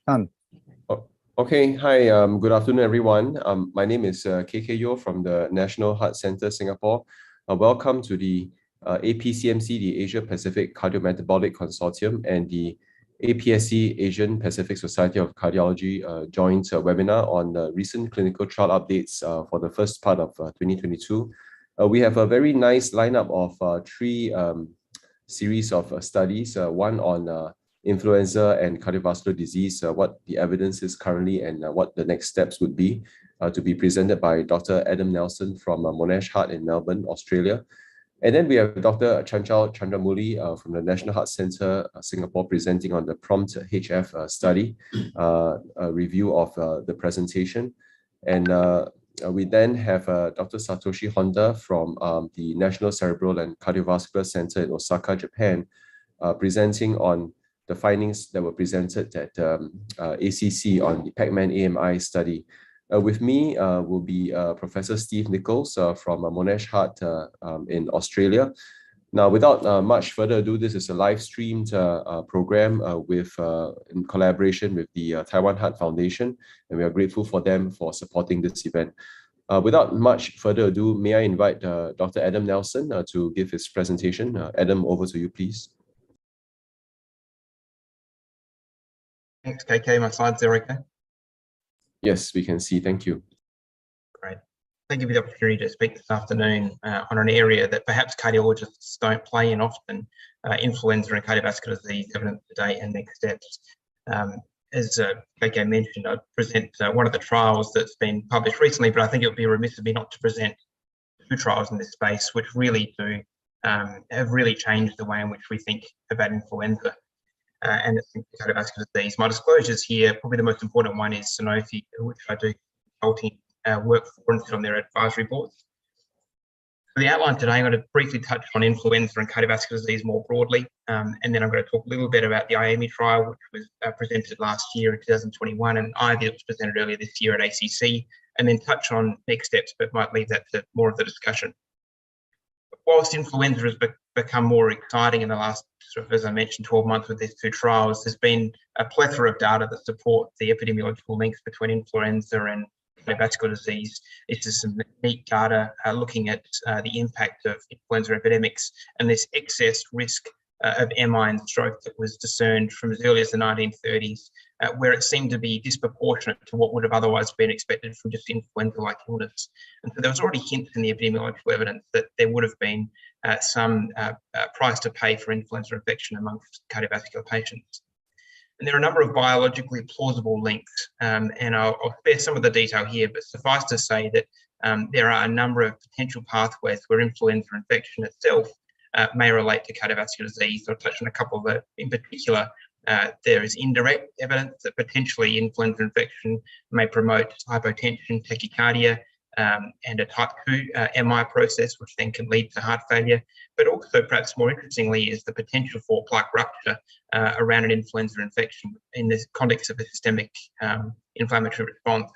Done. Okay, hi, good afternoon, everyone. My name is KK Yo from the National Heart Centre, Singapore. Welcome to the APCMC, the Asia Pacific Cardiometabolic Consortium, and the APSC, Asian Pacific Society of Cardiology, joint webinar on recent clinical trial updates for the first part of 2022. We have a very nice lineup of three series of studies, one on influenza and cardiovascular disease, what the evidence is currently and what the next steps would be, to be presented by Dr. Adam Nelson from MonashHeart in Melbourne, Australia. And then we have Dr. Chandramouli from the National Heart Centre, Singapore, presenting on the PROMPT-HF study, a review of the presentation. And we then have Dr. Satoshi Honda from the National Cerebral and Cardiovascular Centre in Osaka, Japan, presenting on the findings that were presented at ACC on the Pacman AMI study. With me will be Professor Steve Nicholls from MonashHeart in Australia. Now, without much further ado, this is a live-streamed program in collaboration with the Taiwan Heart Foundation, and we are grateful for them for supporting this event. Without much further ado, may I invite Dr. Adam Nelson to give his presentation. Adam, over to you, please. Thanks, KK. My slides are okay? Yes, we can see. Thank you. Great. Thank you for the opportunity to speak this afternoon on an area that perhaps cardiologists don't play in often, influenza and cardiovascular disease, evidence today and next steps. As KK mentioned, I present one of the trials that's been published recently, but I think it would be remiss of me not to present two trials in this space, which really have really changed the way in which we think about influenza. And cardiovascular disease. My disclosures here, probably the most important one is Satoshi, which I do consulting work for and sit on their advisory boards. For the outline today, I'm going to briefly touch on influenza and cardiovascular disease more broadly, and then I'm going to talk a little bit about the IAMI trial, which was presented last year in 2021, and IVI was presented earlier this year at ACC, and then touch on next steps, but might leave that to more of the discussion. Whilst influenza has become more exciting in the last, as I mentioned, 12 months with these two trials, there's been a plethora of data that support the epidemiological links between influenza and cardiovascular disease. This is some neat data looking at the impact of influenza epidemics and this excess risk of MI and stroke that was discerned from as early as the 1930s, where it seemed to be disproportionate to what would have otherwise been expected from just influenza-like illness. And so there was already hints in the epidemiological evidence that there would have been some price to pay for influenza infection amongst cardiovascular patients. And there are a number of biologically plausible links, and I'll spare some of the detail here, but suffice to say that there are a number of potential pathways where influenza infection itself may relate to cardiovascular disease. I'll touch on a couple of them. In particular, there is indirect evidence that potentially influenza infection may promote hypotension, tachycardia, and a type 2 MI process, which then can lead to heart failure. But also, perhaps more interestingly, is the potential for plaque rupture around an influenza infection in the context of a systemic inflammatory response.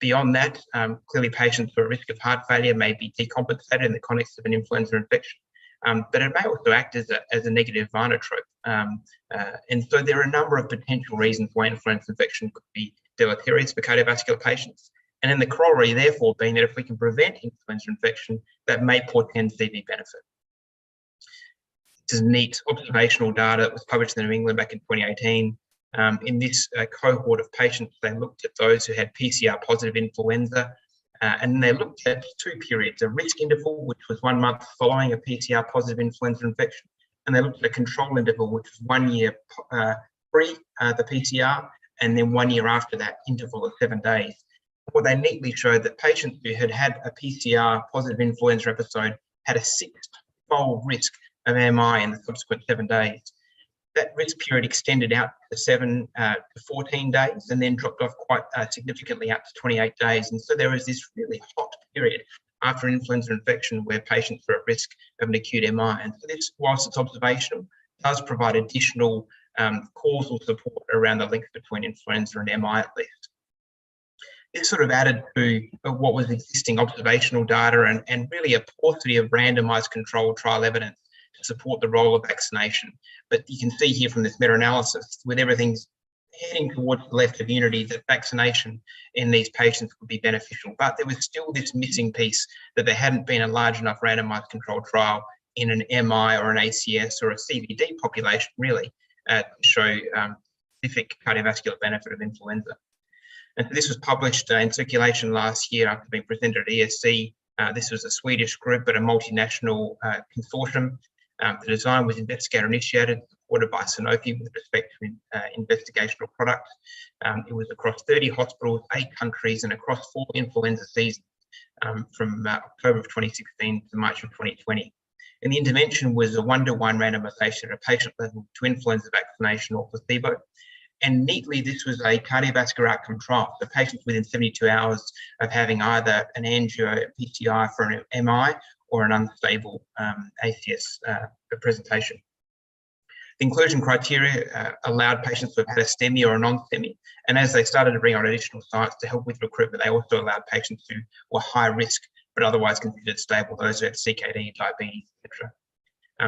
Beyond that, clearly patients who are at risk of heart failure may be decompensated in the context of an influenza infection. But it may also act as a negative inotrope. And so there are a number of potential reasons why influenza infection could be deleterious for cardiovascular patients. And then the corollary, therefore, being that if we can prevent influenza infection, that may portend CV benefit. This is neat observational data that was published in New England back in 2018. In this cohort of patients, they looked at those who had PCR positive influenza, and they looked at two periods, a risk interval, which was 1 month following a PCR positive influenza infection, and they looked at a control interval, which was 1 year pre the PCR, and then 1 year after that interval of 7 days. What they neatly showed that patients who had had a PCR positive influenza episode had a 6-fold risk of MI in the subsequent 7 days. That risk period extended out to 7 to 14 days and then dropped off quite significantly out to 28 days. And so there was this really hot period after influenza infection where patients were at risk of an acute MI. And so this, whilst it's observational, does provide additional causal support around the links between influenza and MI at least. This sort of added to what was existing observational data and really a paucity of randomized controlled trial evidence to support the role of vaccination. But you can see here from this meta-analysis, with everything's heading towards the left of unity that vaccination in these patients would be beneficial, but there was still this missing piece that there hadn't been a large enough randomized controlled trial in an MI or an ACS or a CVD population, really, to show specific cardiovascular benefit of influenza. And this was published in Circulation last year after being presented at ESC. This was a Swedish group, but a multinational consortium. The design was investigator-initiated, supported by Satoshi with respect to investigational products. It was across 30 hospitals, 8 countries, and across 4 influenza seasons from October of 2016 to March of 2020. And the intervention was a 1-to-1 randomization at a patient level to influenza vaccination or placebo. And neatly, this was a cardiovascular outcome trial. The patients within 72 hours of having either an angio PCI for an MI or an unstable ACS presentation. The inclusion criteria allowed patients to have had a STEMI or a non-STEMI. And as they started to bring on additional sites to help with recruitment, they also allowed patients who were high risk, but otherwise considered stable, those who had CKD, diabetes, etc.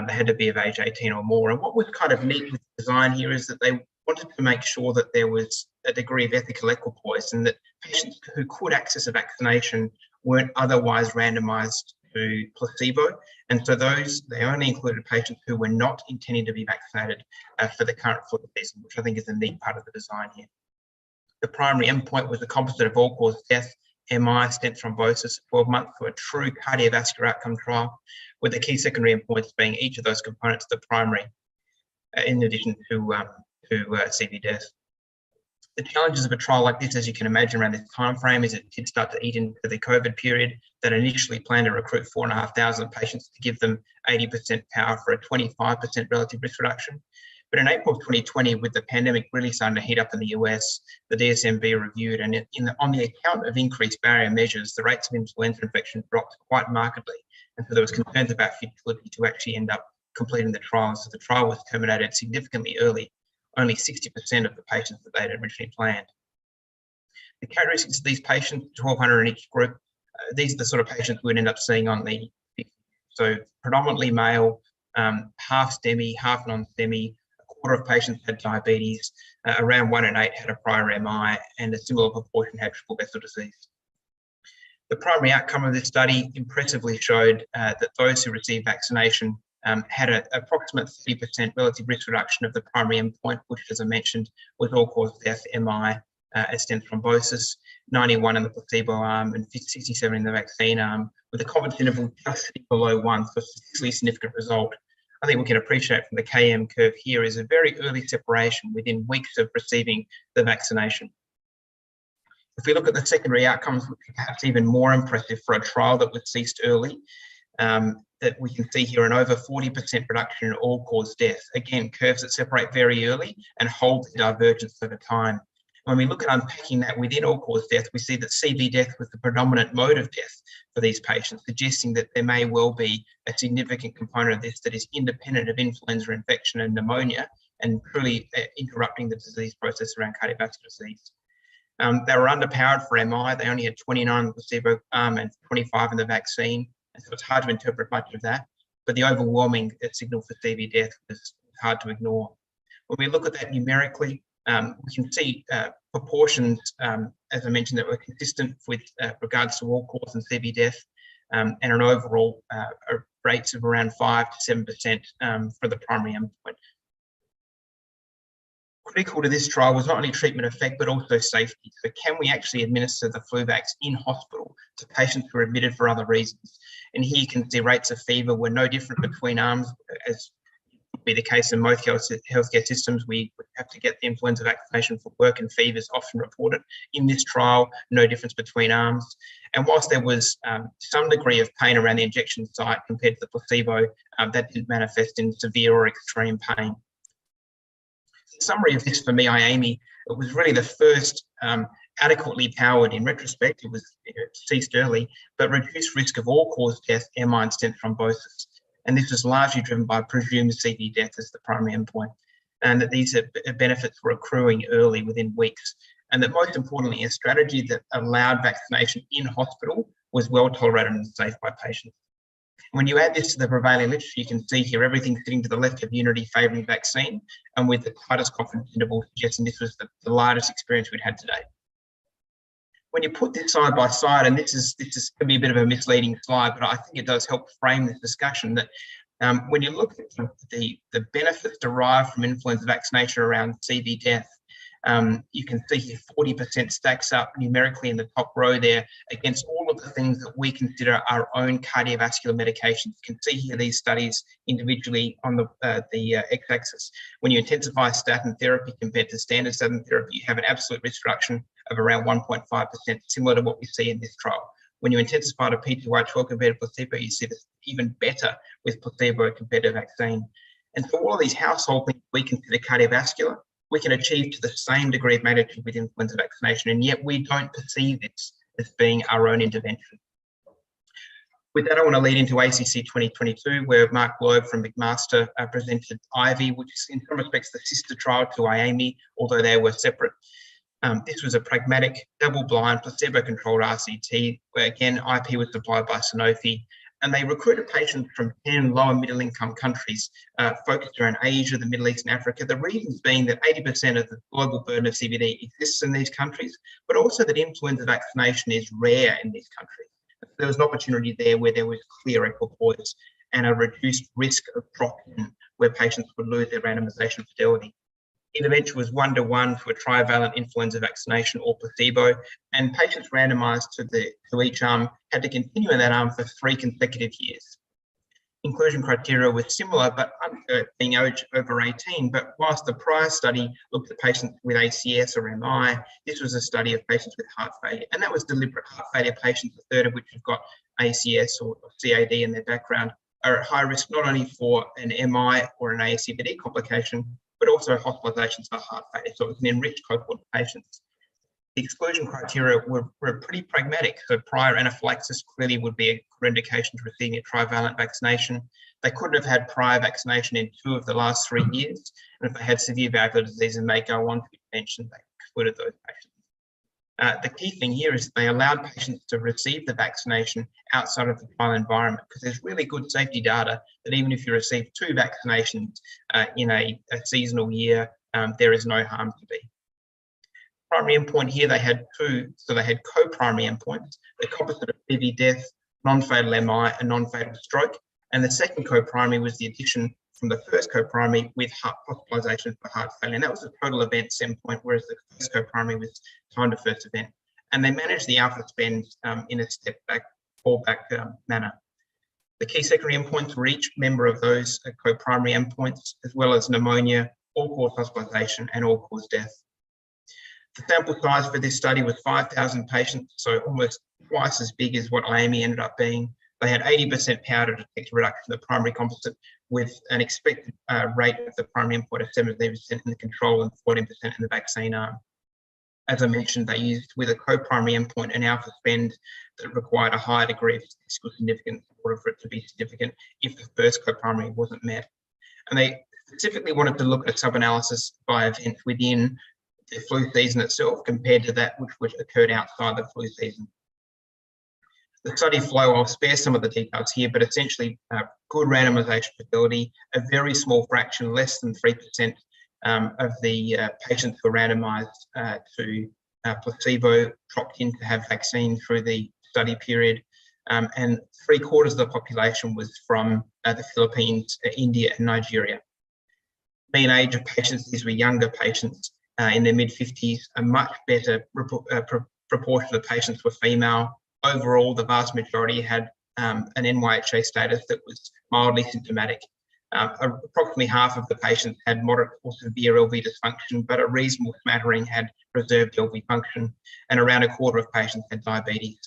They had to be of age 18 or more. And what was kind of neat with the design here is that they wanted to make sure that there was a degree of ethical equipoise and that patients who could access a vaccination weren't otherwise randomized to placebo. And so they only included patients who were not intending to be vaccinated for the current flu season, which I think is a neat part of the design here. The primary endpoint was the composite of all-cause death, MI, stent thrombosis, 12 months for a true cardiovascular outcome trial, with the key secondary endpoints being each of those components of the primary, in addition to CV death. The challenges of a trial like this, as you can imagine, around this time frame, is it did start to eat into the COVID period that initially planned to recruit 4,500 patients to give them 80% power for a 25% relative risk reduction. But in April of 2020, with the pandemic really starting to heat up in the US, the DSMB reviewed, and on the account of increased barrier measures, the rates of influenza infection dropped quite markedly. And so there was concerns about futility to actually end up completing the trial. So the trial was terminated significantly early, only 60% of the patients that they had originally planned. The characteristics of these patients, 1,200 in each group, these are the sort of patients we'd end up seeing on the, so predominantly male, half STEMI, half non-STEMI, a quarter of patients had diabetes, around 1 in 8 had a prior MI, and a similar proportion had triple vessel disease. The primary outcome of this study impressively showed that those who received vaccination had an approximate 30% relative risk reduction of the primary endpoint, which, as I mentioned, was all-cause death, MI, stent thrombosis, 91 in the placebo arm and 67 in the vaccine arm, with a confidence interval just below 1, so a statistically significant result. I think we can appreciate from the KM curve here is a very early separation within weeks of receiving the vaccination. If we look at the secondary outcomes, which are perhaps even more impressive for a trial that was ceased early, that we can see here an over 40% reduction in all-cause death. Again, curves that separate very early and hold the divergence over time. When we look at unpacking that within all-cause death, we see that CV death was the predominant mode of death for these patients, suggesting that there may well be a significant component of this that is independent of influenza infection and pneumonia and truly interrupting the disease process around cardiovascular disease. They were underpowered for MI. They only had 29 in the placebo arm and 25 in the vaccine. And so it's hard to interpret much of that, but the overwhelming signal for CV death was hard to ignore. When we look at that numerically, we can see proportions, as I mentioned, that were consistent with regards to all-cause and CV death, and an overall rates of around 5 to 7% for the primary endpoint. Critical to this trial was not only treatment effect, but also safety. So can we actually administer the flu vax in hospital to patients who are admitted for other reasons? And here you can see rates of fever were no different between arms, as would be the case in most healthcare systems. We have to get the influenza vaccination for work, and fever is often reported. In this trial, no difference between arms. And whilst there was some degree of pain around the injection site compared to the placebo, that didn't manifest in severe or extreme pain. The summary of this for me, IAMI, it was really the first adequately powered, in retrospect, it was ceased early, but reduced risk of all-cause death, MI and stent thrombosis. And this was largely driven by presumed CV death as the primary endpoint, and that these benefits were accruing early within weeks. And that most importantly, a strategy that allowed vaccination in hospital was well tolerated and safe by patients. When you add this to the prevailing literature, you can see here everything sitting to the left of unity favouring vaccine, and with the tightest confidence interval suggesting this was the largest experience we'd had to date. When you put this side by side, and this is going to be a bit of a misleading slide, but I think it does help frame this discussion, that when you look at the benefits derived from influenza vaccination around CV death, you can see here 40% stacks up numerically in the top row there against all of the things that we consider our own cardiovascular medications. You can see here these studies individually on the x-axis. When you intensify statin therapy compared to standard statin therapy, you have an absolute risk reduction of around 1.5%, similar to what we see in this trial. When you intensify to P2Y12 compared to placebo, you see this even better with placebo compared to vaccine. And for all of these household things we consider cardiovascular, we can achieve to the same degree of magnitude with influenza vaccination, and yet we don't perceive this as being our own intervention. With that, I want to lead into ACC 2022, where Mark Loeb from McMaster presented IVY, which is in some respects the sister trial to IAMI, although they were separate. This was a pragmatic, double-blind, placebo-controlled RCT, where again, IP was supplied by Sanofi, and they recruited patients from 10 lower middle-income countries focused around Asia, the Middle East and Africa, the reasons being that 80% of the global burden of CVD exists in these countries, but also that influenza vaccination is rare in these countries. There was an opportunity there where there was clear equipoise and a reduced risk of drop-in where patients would lose their randomisation fidelity. Intervention was 1-to-1 for a trivalent influenza vaccination or placebo, and patients randomised to each arm had to continue in that arm for 3 consecutive years. Inclusion criteria were similar, but being age over 18. But whilst the prior study looked at patients with ACS or MI, this was a study of patients with heart failure, and that was deliberate. Heart failure patients, a third of which have got ACS or CAD in their background, are at high risk not only for an MI or an ASCVD complication, but also hospitalizations for heart failure. So it was an enriched cohort of patients. The exclusion criteria were pretty pragmatic. So prior anaphylaxis clearly would be a good indication to receiving a trivalent vaccination. They couldn't have had prior vaccination in 2 of the last 3 years. And if they had severe valvular disease and may go on to intervention, they excluded those patients. The key thing here is they allowed patients to receive the vaccination outside of the trial environment, because there's really good safety data that even if you receive 2 vaccinations in a seasonal year, there is no harm to be. Primary endpoint here, they had 2, so they had co-primary endpoints, the composite of CV death, non-fatal MI and non-fatal stroke. And the second co-primary was the addition from the first co-primary with hospitalisation for heart failure. And that was a total events endpoint, whereas the first co-primary was time to first event. And they managed the alpha spend in a step back, fallback manner. The key secondary endpoints were each member of those co-primary endpoints, as well as pneumonia, all-cause hospitalisation and all-cause death. The sample size for this study was 5,000 patients, so almost twice as big as what IAMI ended up being. They had 80% power to detect a reduction in the primary composite, with an expected rate of the primary endpoint of 17% in the control and 14% in the vaccine arm. As I mentioned, they used with a co-primary endpoint an alpha spend that required a higher degree of statistical significance in order for it to be significant if the first co-primary wasn't met. And they specifically wanted to look at a sub-analysis by event within the flu season itself compared to that which occurred outside the flu season. The study flow, I'll spare some of the details here, but essentially good randomisation fidelity, a very small fraction, less than 3% of the patients who were randomised to placebo dropped in to have vaccine through the study period, and 3/4 of the population was from the Philippines, India and Nigeria. Mean age of patients, these were younger patients in their mid-50s. A much better proportion of patients were female. Overall, the vast majority had an NYHA status that was mildly symptomatic. Approximately half of the patients had moderate or severe LV dysfunction, but a reasonable smattering had preserved LV function, and around 1/4 of patients had diabetes.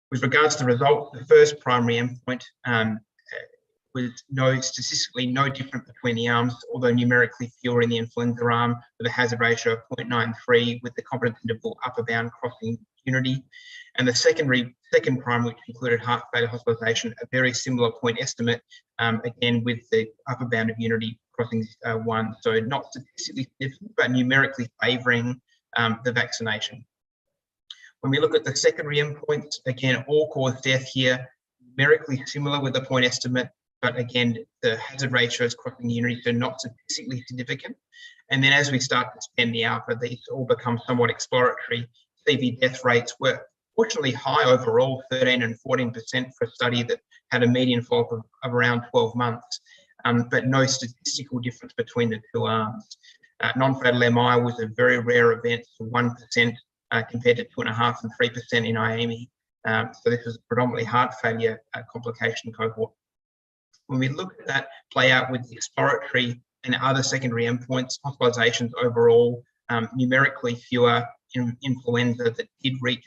With regards to the results, the first primary endpoint was statistically no different between the arms, although numerically fewer in the influenza arm, with a hazard ratio of 0.93, with the confidence interval upper bound crossing unity. And the second primary, which included heart failure hospitalisation, a very similar point estimate, again with the upper bound of unity crossing 1. So not statistically significant, but numerically favouring the vaccination. When we look at the secondary endpoints, again, all-cause death here, numerically similar with the point estimate, but again, the hazard ratios crossing the units are not statistically significant. And then as we start to spend the alpha, these all become somewhat exploratory. CV death rates were fortunately high overall, 13 and 14% for a study that had a median follow-up of around 12 months, but no statistical difference between the two arms. Non-fatal MI was a very rare event, so 1% compared to 2.5% and 3% in IAMI. So this was a predominantly heart failure complication cohort. When we look at that play out with the exploratory and other secondary endpoints, hospitalizations overall, numerically fewer in influenza that did reach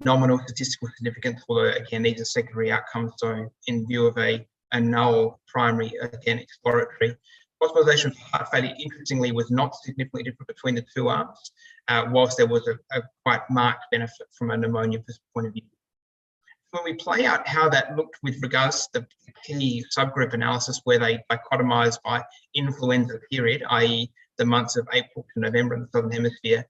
nominal statistical significance, although again, these are secondary outcomes. So in view of a null primary, again, exploratory. Hospitalization for heart failure, interestingly, was not significantly different between the two arms, whilst there was a quite marked benefit from a pneumonia point of view. When we play out how that looked with regards to the key subgroup analysis where they dichotomized by influenza period, i.e. the months of April to November in the Southern Hemisphere,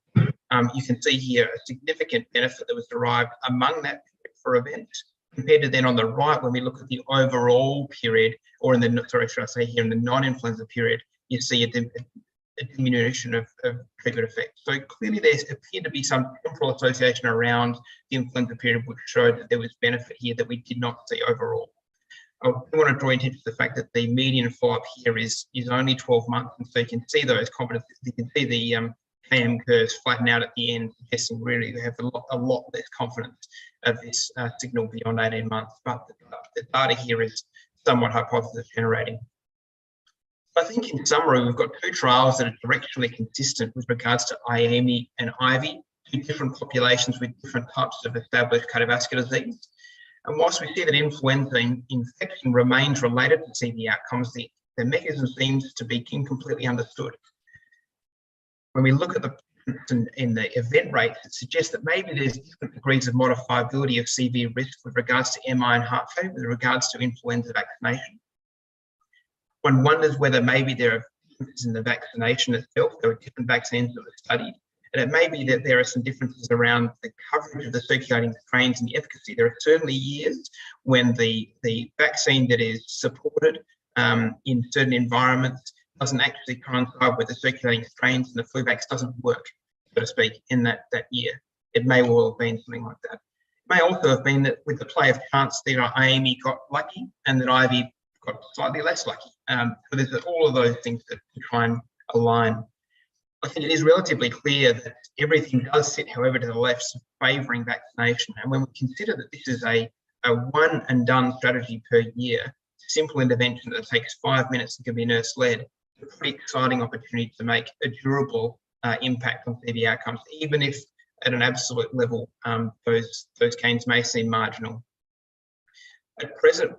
you can see here a significant benefit that was derived among that for events, compared to then on the right, when we look at the overall period, or in the, sorry, should I say here, in the non-influenza period, you see a diminution of treatment effect. So clearly there appeared to be some temporal association around the influenza period, which showed that there was benefit here that we did not see overall. I want to draw attention to the fact that the median follow-up here is only 12 months, and so you can see those confidence, you can see the KM curves flatten out at the end, suggesting really we have a lot less confidence of this signal beyond 18 months, but the data here is somewhat hypothesis generating. I think in summary, we've got two trials that are directionally consistent with regards to IAMI and IVI, two different populations with different types of established cardiovascular disease. And whilst we see that influenza infection remains related to CV outcomes, the mechanism seems to be incompletely understood. When we look at the in the event rates, it suggests that maybe there's different degrees of modifiability of CV risk with regards to MI and heart failure, with regards to influenza vaccination. One wonders whether maybe there are differences in the vaccination itself. There are different vaccines that were studied, and it may be that there are some differences around the coverage of the circulating strains and the efficacy. There are certainly years when the vaccine that is supported in certain environments doesn't actually coincide with the circulating strains, and the flu vax doesn't work, so to speak, in that year. It may well have been something like that. It may also have been that with the play of chance, the AMI got lucky and that IV got slightly less lucky. So there's all of those things to try and align. I think it is relatively clear that everything does sit, however, to the left, favouring vaccination. And when we consider that this is a one and done strategy per year, simple intervention that takes 5 minutes and can be nurse-led, a pretty exciting opportunity to make a durable impact on CV outcomes, even if at an absolute level, those gains may seem marginal. At present,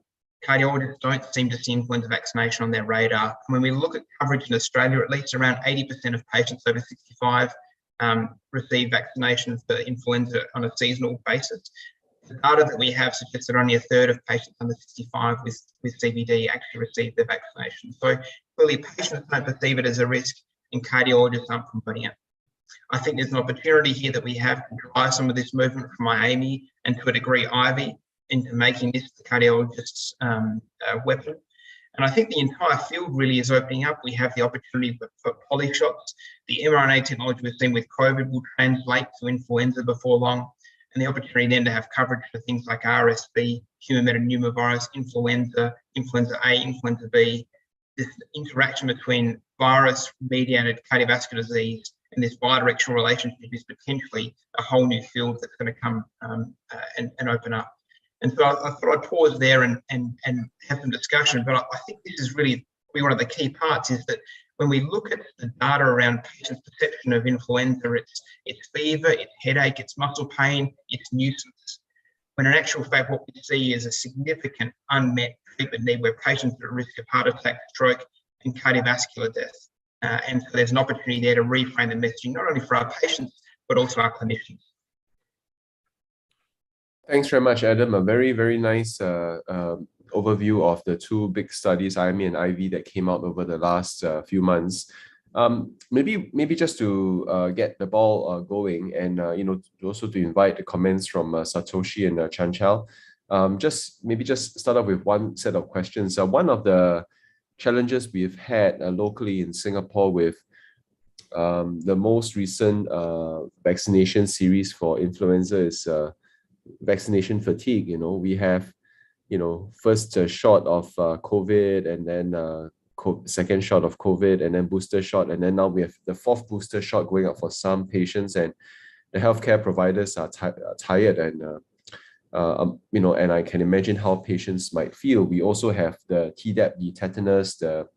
cardiologists don't seem to see influenza vaccination on their radar. And when we look at coverage in Australia, at least around 80% of patients over 65 receive vaccination for influenza on a seasonal basis. The data that we have suggests that only a third of patients under 65 with CVD actually receive the vaccination. So clearly patients don't perceive it as a risk and cardiologists aren't promoting it. I think there's an opportunity here that we have to drive some of this movement from IAMI and to a degree IV into making this the cardiologist's weapon. And I think the entire field really is opening up. We have the opportunity for polyshots. The mRNA technology we've seen with COVID will translate to influenza before long. And the opportunity then to have coverage for things like RSV, human metapneumovirus, influenza, influenza A, influenza B, this interaction between virus-mediated cardiovascular disease and this bidirectional relationship is potentially a whole new field that's going to come and open up. And so I thought I'd pause there and have some discussion, but I think this is really one of the key parts is that when we look at the data around patients' perception of influenza, it's fever, it's headache, it's muscle pain, it's nuisance. When in actual fact, what we see is a significant unmet treatment need where patients are at risk of heart attack, stroke, and cardiovascular death. And so there's an opportunity there to reframe the messaging, not only for our patients, but also our clinicians. Thanks very much, Adam. A very, very nice overview of the two big studies, IAMI and IV, that came out over the last few months. Maybe just to get the ball going and also to invite the comments from Satoshi and Chanchal. Just start off with one set of questions. One of the challenges we've had locally in Singapore with the most recent vaccination series for influenza is vaccination fatigue. We have, first shot of COVID, and then second shot of COVID, and then booster shot, and then now we have the fourth booster shot going up for some patients, and the healthcare providers are tired, and and I can imagine how patients might feel. We also have the Tdap, the tetanus, the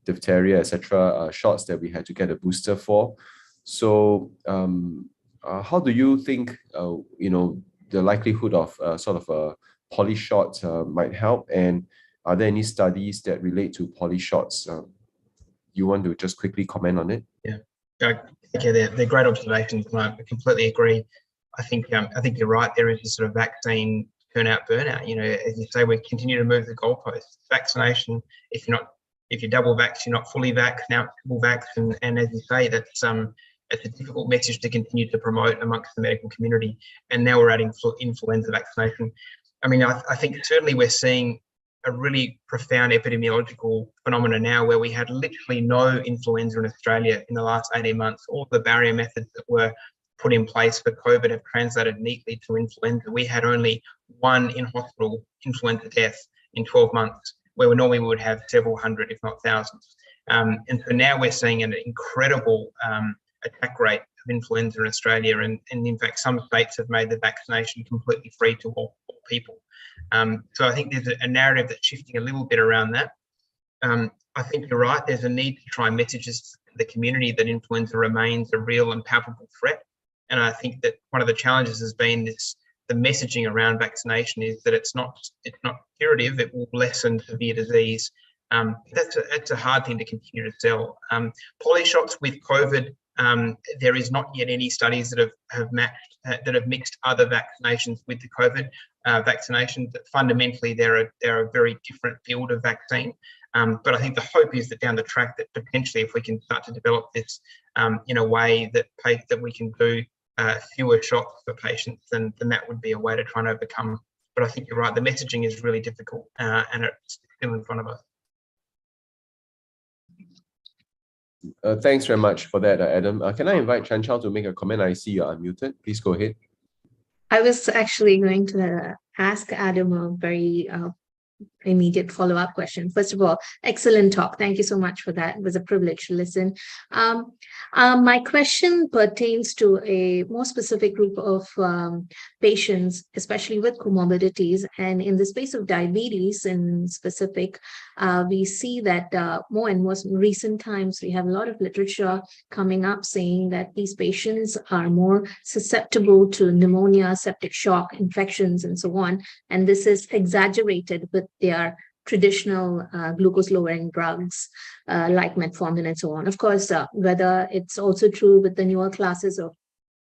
diphtheria, etc. Shots that we had to get a booster for. So how do you think the likelihood of sort of a poly shot might help, and are there any studies that relate to poly shots? You want to just quickly comment on it? Yeah, they're great observations, and I completely agree. I think you're right. There is a sort of vaccine turnout burnout. As you say, we continue to move the goalposts. Vaccination, if you're double vaxxed, you're not fully vaxxed. Now it's triple vaxxed, and as you say, it's a difficult message to continue to promote amongst the medical community. And now we're adding influenza vaccination. I mean, I think certainly we're seeing a really profound epidemiological phenomena now, where we had literally no influenza in Australia in the last 18 months. All the barrier methods that were put in place for COVID have translated neatly to influenza. We had only one in-hospital influenza death in 12 months, where normally we would have several hundred, if not thousands. And so now we're seeing an incredible attack rate of influenza in Australia, and in fact, some states have made the vaccination completely free to all people. So I think there's a narrative that's shifting a little bit around that. I think you're right. There's a need to try messages to the community that influenza remains a real and palpable threat. And I think that one of the challenges has been the messaging around vaccination is that it's not curative. It will lessen severe disease. That's a hard thing to continue to sell. Poly shots with COVID, there is not yet any studies that have mixed other vaccinations with the COVID vaccinations. That fundamentally they're a very different field of vaccine. But I think the hope is that down the track, that potentially if we can start to develop this in a way that we can do fewer shots for patients, then that would be a way to try and overcome. But I think you're right, the messaging is really difficult, and it's still in front of us. Thanks very much for that, Adam. Can I invite Chanchal to make a comment? I see you're unmuted. Please go ahead. I was actually going to ask Adam a very immediate follow-up question. First of all, excellent talk. Thank you so much for that. It was a privilege to listen. My question pertains to a more specific group of patients, especially with comorbidities. And in the space of diabetes in specific, we see that more and more in recent times, we have a lot of literature coming up saying that these patients are more susceptible to pneumonia, septic shock, infections, and so on. And this is exaggerated with their traditional glucose-lowering drugs like metformin and so on. Of course, whether it's also true with the newer classes of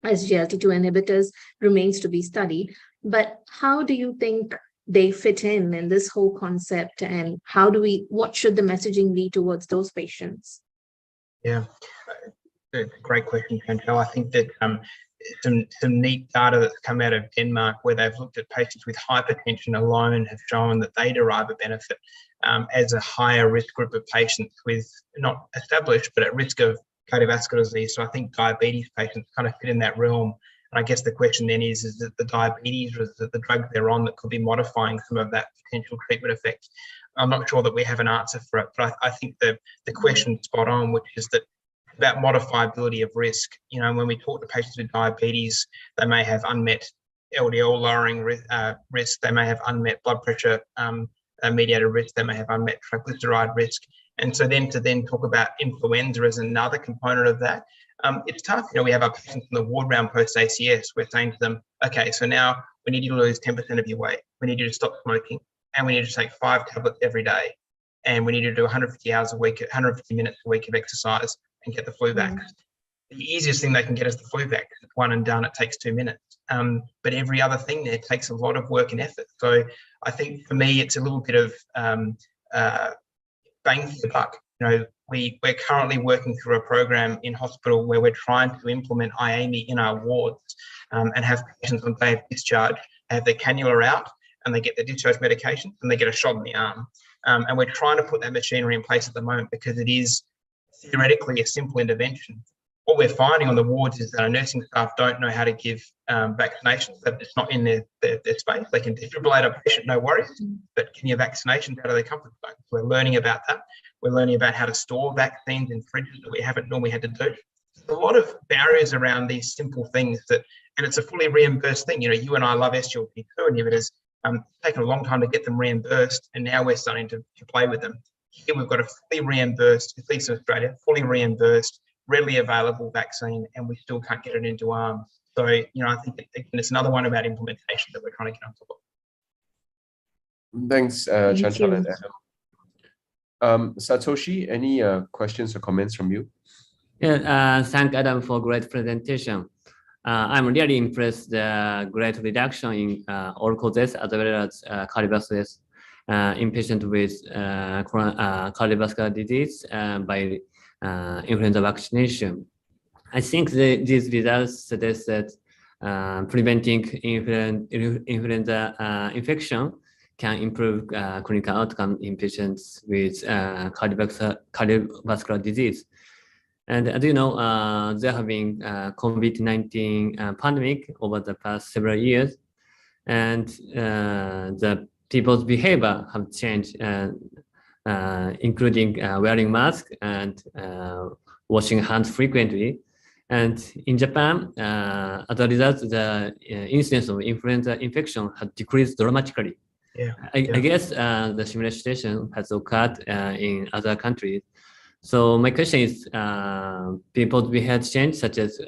SGLT2 inhibitors remains to be studied. But how do you think they fit in this whole concept, and what should the messaging be towards those patients? Yeah, great question, Chanchal. I think that some neat data that's come out of Denmark, where they've looked at patients with hypertension alone, have shown that they derive a benefit as a higher risk group of patients with not established but at risk of cardiovascular disease. So I think diabetes patients kind of fit in that realm. And I guess the question then is it the diabetes, or is it the drug they're on that could be modifying some of that potential treatment effect? I'm not sure that we have an answer for it, but I think the question's spot on, which is that about modifiability of risk. When we talk to patients with diabetes, they may have unmet LDL lowering risk, they may have unmet blood pressure mediated risk, they may have unmet triglyceride risk. And so then to talk about influenza as another component of that, it's tough. We have our patients in the ward round post ACS. We're saying to them, okay, so now we need you to lose 10% of your weight. We need you to stop smoking, and we need you to take 5 tablets every day. And we need you to do 150 hours a week, 150 minutes a week of exercise, and get the flu vax. The easiest thing they can get is the flu vax. It's one and done. It takes 2 minutes. But every other thing there takes a lot of work and effort. So I think for me, it's a little bit of bang for the buck. We're currently working through a program in hospital where we're trying to implement IAMI in our wards and have patients on day of discharge have their cannula out and they get their discharge medication and they get a shot in the arm. And we're trying to put that machinery in place at the moment because it is theoretically a simple intervention. What we're finding on the wards is that our nursing staff don't know how to give vaccinations. That it's not in their space. They can defibrillate a patient, no worries, but can you vaccinations out of their comfort zone? So we're learning about that. We're learning about how to store vaccines in fridges that we haven't normally had to do. There's a lot of barriers around these simple things and it's a fully reimbursed thing. You know, you and I love SGLT2 inhibitors. It's taken a long time to get them reimbursed, and now we're starting to play with them. Here we've got a fully reimbursed, at least in Australia, fully reimbursed, readily available vaccine, and we still can't get it into arms. So, you know, I think it's another one about implementation that we're trying to get on top of. Thanks, Chanchal and Adam. Satoshi, any questions or comments from you? Yeah, thank Adam for great presentation. I'm really impressed the great reduction in all causes as well as cardiovascular in patients with cardiovascular disease by influenza vaccination. I think these results suggest that preventing influenza infection can improve clinical outcome in patients with cardiovascular disease. And as you know, there have been COVID-19 pandemic over the past several years, and the people's behavior have changed, including wearing masks and washing hands frequently. And in Japan, as a result, the incidence of influenza infection has decreased dramatically. Yeah. I guess the similar situation has occurred in other countries. So my question is, people's behavior change, such as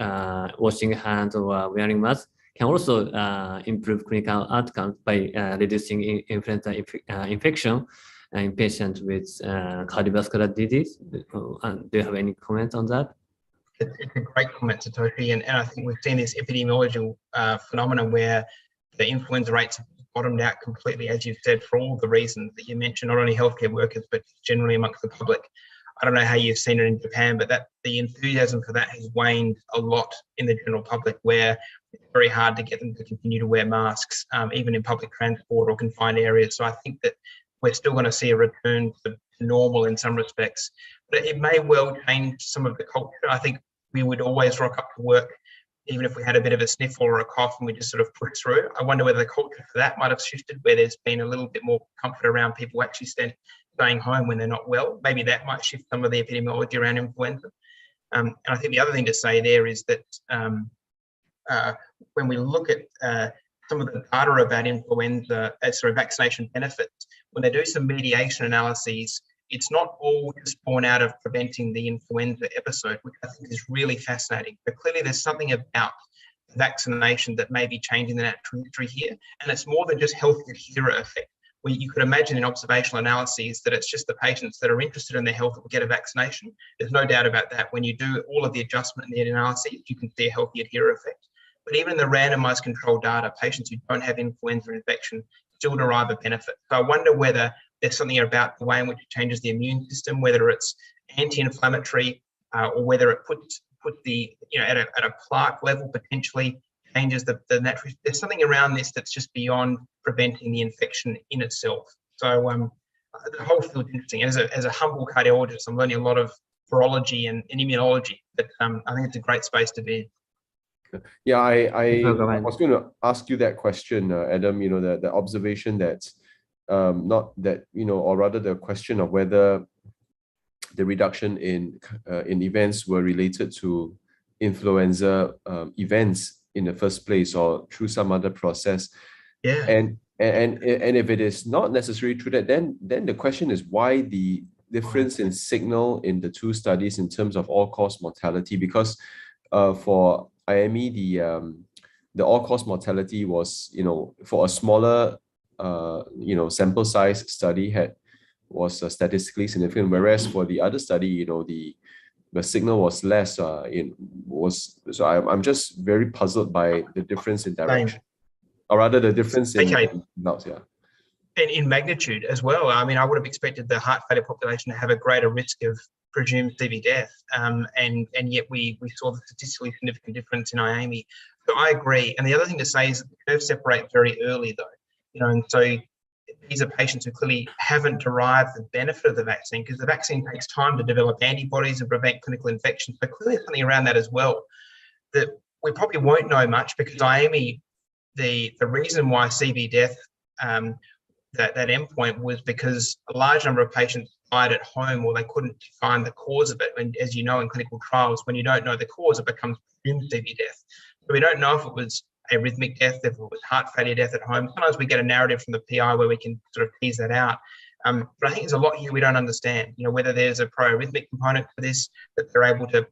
washing hands or wearing masks, can also improve clinical outcomes by reducing influenza infection in patients with cardiovascular disease. Do you have any comments on that? It's a great comment, Satoshi, and I think we've seen this epidemiological phenomenon where the influenza rates have bottomed out completely, as you've said, for all the reasons that you mentioned, not only healthcare workers, but generally amongst the public. I don't know how you've seen it in Japan, but the enthusiasm for that has waned a lot in the general public, where it's very hard to get them to continue to wear masks, even in public transport or confined areas. So I think that we're still going to see a return to normal in some respects, but it may well change some of the culture. I think we would always rock up to work, even if we had a bit of a sniffle or a cough, and we just sort of push through. I wonder whether the culture for that might have shifted, where there's been a little bit more comfort around people actually staying home when they're not well. Maybe that might shift some of the epidemiology around influenza. And I think the other thing to say there is that when we look at some of the data about influenza, vaccination benefits, when they do some mediation analyses, it's not all just born out of preventing the influenza episode, which I think is really fascinating. But clearly there's something about vaccination that may be changing the natural history here. And it's more than just health adherer effect, where you could imagine in observational analyses that it's just the patients that are interested in their health that will get a vaccination. There's no doubt about that. When you do all of the adjustment in the analyses, you can see a healthy adherer effect. But even in the randomized control data, patients who don't have influenza infection still derive a benefit. So I wonder whether there's something about the way in which it changes the immune system, whether it's anti-inflammatory or whether it puts the, at a plaque level, potentially changes the natural. There's something around this that's just beyond preventing the infection in itself. So the whole field's interesting. As a humble cardiologist, I'm learning a lot of virology and immunology, but I think it's a great space to be. Yeah, I was going to ask you that question, Adam. The observation that not that or rather the question of whether the reduction in events were related to influenza events in the first place or through some other process. Yeah. And if it is not necessarily true that, then the question is why the difference in signal in the two studies in terms of all-cause mortality? Because for IAMI, the all-cause mortality was, for a smaller, sample size study was statistically significant, whereas for the other study, the signal was less. So I'm just very puzzled by the difference in direction, or rather the difference in results. Yeah. And in magnitude as well. I mean, I would have expected the heart failure population to have a greater risk of presumed CV death, and yet we saw the statistically significant difference in IAMI. So I agree. And the other thing to say is that the curves separate very early, though. and so these are patients who clearly haven't derived the benefit of the vaccine, because the vaccine takes time to develop antibodies and prevent clinical infection. So clearly there's something around that as well that we probably won't know much, because IAMI, the reason why CV death, that endpoint was because a large number of patients died at home, or they couldn't find the cause of it. And as you know, in clinical trials, when you don't know the cause, it becomes presumed CV death. So we don't know if it was arrhythmic death, if it was heart failure death at home. Sometimes we get a narrative from the PI where we can sort of tease that out. But I think there's a lot here we don't understand, whether there's a pro-arrhythmic component for this that they're able to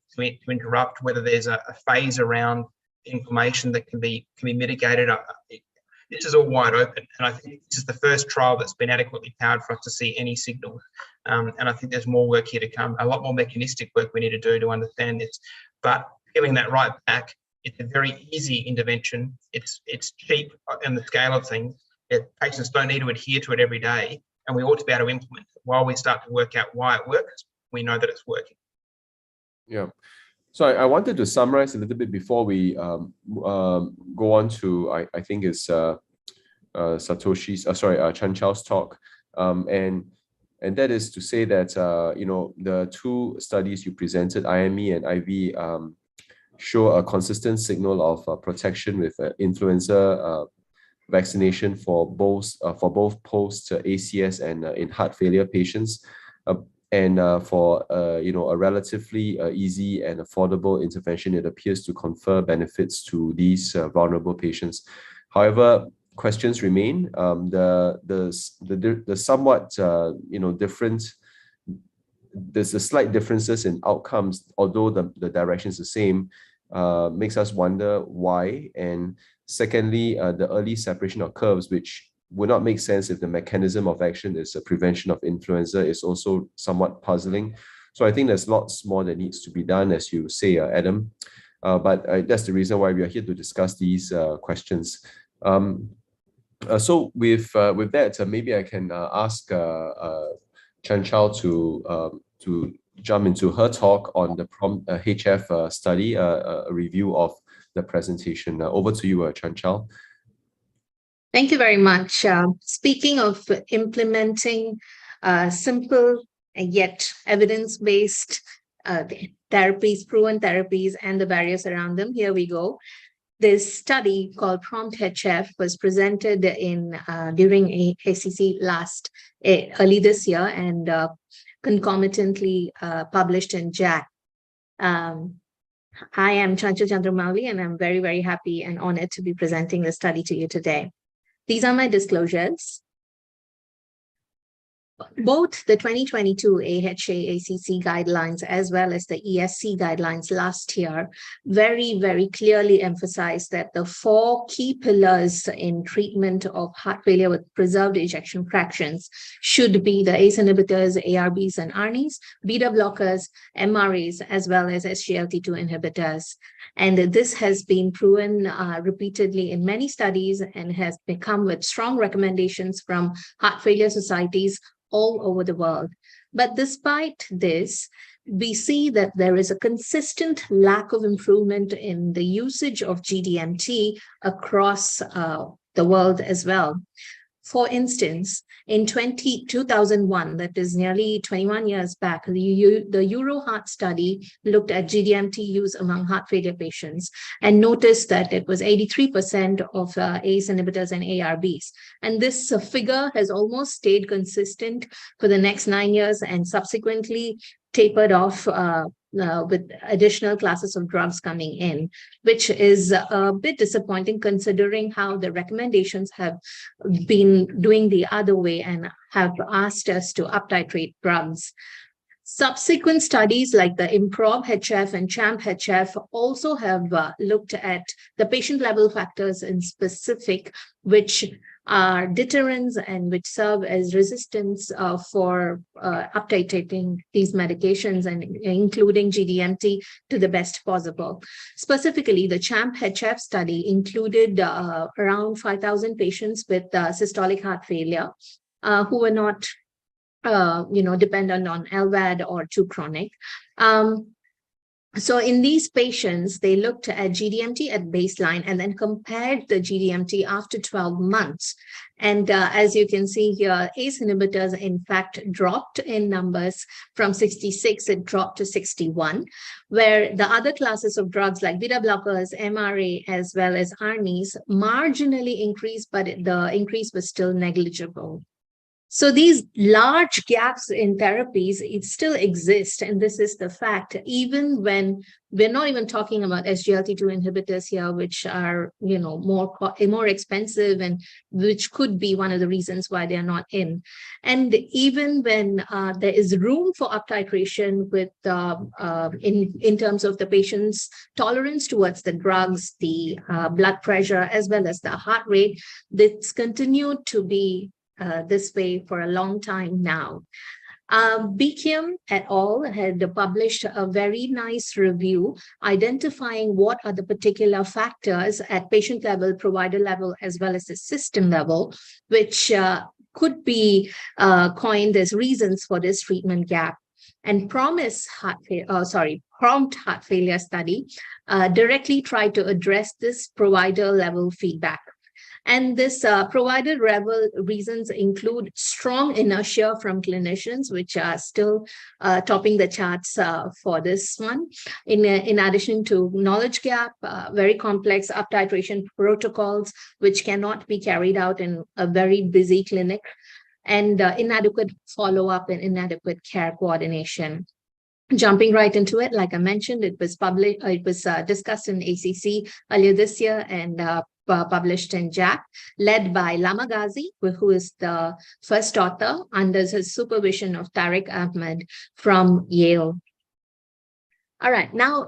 interrupt, whether there's a phase around inflammation that can be mitigated. This is all wide open, and I think this is the first trial that's been adequately powered for us to see any signals. And I think there's more work here to come, a lot more mechanistic work we need to do to understand this. But peeling that right back, it's a very easy intervention. It's cheap on the scale of things. Patients don't need to adhere to it every day, and we ought to be able to implement it. While we start to work out why it works, we know that it's working. Yeah. So I wanted to summarize a little bit before we go on to, I think it's Satoshi's, Chanchal's talk. And that is to say that, the two studies you presented, IAMI and IV, show a consistent signal of protection with influenza vaccination for both post ACS and in heart failure patients, and for a relatively easy and affordable intervention. It appears to confer benefits to these vulnerable patients. However, questions remain. The somewhat different. There's a slight differences in outcomes, although the direction is the same. Makes us wonder why. And secondly, the early separation of curves, which would not make sense if the mechanism of action is a prevention of influenza, is also somewhat puzzling. So I think there's lots more that needs to be done, as you say, Adam. But that's the reason why we are here to discuss these questions. So with that, maybe I can ask Chanchal to jump into her talk on the HF study, a review of the presentation. Over to you, Chanchal. Thank you very much. Speaking of implementing simple yet evidence-based therapies, proven therapies, and the barriers around them, here we go. This study called PROMPT-HF was presented during APCC early this year, and concomitantly published in JACC. I am Chanchal Chandramouli, and I'm very, very happy and honored to be presenting the study to you today. These are my disclosures. Both the 2022 AHA-ACC guidelines as well as the ESC guidelines last year very, very clearly emphasized that the 4 key pillars in treatment of heart failure with preserved ejection fractions should be the ACE inhibitors, ARBs and ARNIs, beta blockers, MRAs, as well as SGLT2 inhibitors. And this has been proven repeatedly in many studies and has become with strong recommendations from heart failure societies all over the world. But despite this, we see that there is a consistent lack of improvement in the usage of GDMT across the world as well. For instance, in 2001, that is nearly 21 years back, the EuroHeart study looked at GDMT use among heart failure patients and noticed that it was 83% of ACE inhibitors and ARBs. And this figure has almost stayed consistent for the next 9 years and subsequently tapered off with additional classes of drugs coming in, which is a bit disappointing considering how the recommendations have been doing the other way and have asked us to uptitrate drugs. Subsequent studies like the IMPROV-HF and CHAMP-HF also have looked at the patient level factors in specific, which are deterrents and which serve as resistance for uptitrating these medications and including GDMT to the best possible. Specifically, the CHAMP-HF study included around 5,000 patients with systolic heart failure who were not dependent on LVAD or too chronic. So in these patients, they looked at GDMT at baseline and then compared the GDMT after 12 months. And as you can see here, ACE inhibitors, in fact, dropped in numbers from 66, it dropped to 61, where the other classes of drugs like beta blockers, MRA, as well as ARNIs marginally increased, but the increase was still negligible. So these large gaps in therapies, it still exist, and this is the fact, even when we're not even talking about SGLT2 inhibitors here, which are, more expensive and which could be one of the reasons why they are not in. And even when there is room for up titration with in terms of the patient's tolerance towards the drugs, the blood pressure, as well as the heart rate, that's continued to be this way for a long time now. Keong et al. Had published a very nice review identifying what are the particular factors at patient level, provider level, as well as the system level, which could be coined as reasons for this treatment gap. And Prompt Heart Failure Study directly tried to address this provider level feedback. And this provider level reasons include strong inertia from clinicians, which are still topping the charts for this one. In addition to knowledge gap, very complex up titration protocols, which cannot be carried out in a very busy clinic, and inadequate follow-up and inadequate care coordination. Jumping right into it, like I mentioned, it was discussed in ACC earlier this year and published in JACC, led by Lama Ghazi, who is the first author under his supervision of Tariq Ahmed from Yale. All right, now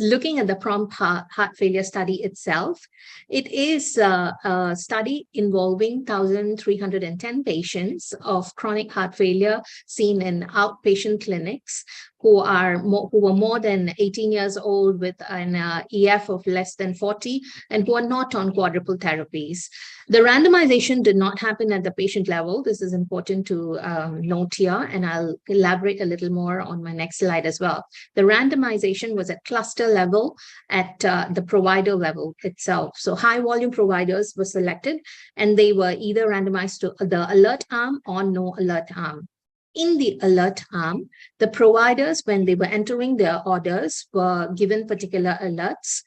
looking at the Prompt Heart Failure Study itself, it is a study involving 1,310 patients of chronic heart failure seen in outpatient clinics who were more than 18 years old with an EF of less than 40 and who are not on quadruple therapies. The randomization did not happen at the patient level. This is important to note here, and I'll elaborate a little more on my next slide as well. The randomization was at cluster level at the provider level itself. So high volume providers were selected and they were either randomized to the alert arm or no alert arm. In the alert arm, the providers, when they were entering their orders, were given particular alerts,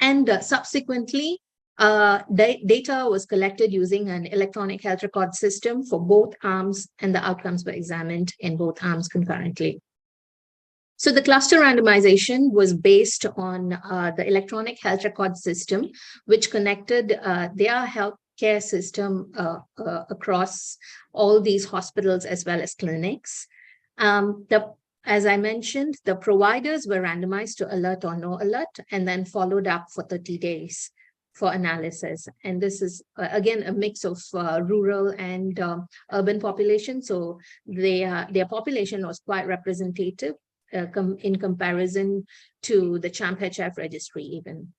and subsequently, data was collected using an electronic health record system for both arms, and the outcomes were examined in both arms concurrently. So the cluster randomization was based on the electronic health record system, which connected their health care system across all these hospitals as well as clinics. As I mentioned, the providers were randomized to alert or no alert and then followed up for 30 days for analysis. And this is, again, a mix of rural and urban population. So their population was quite representative in comparison to the CHAMP-HF registry even.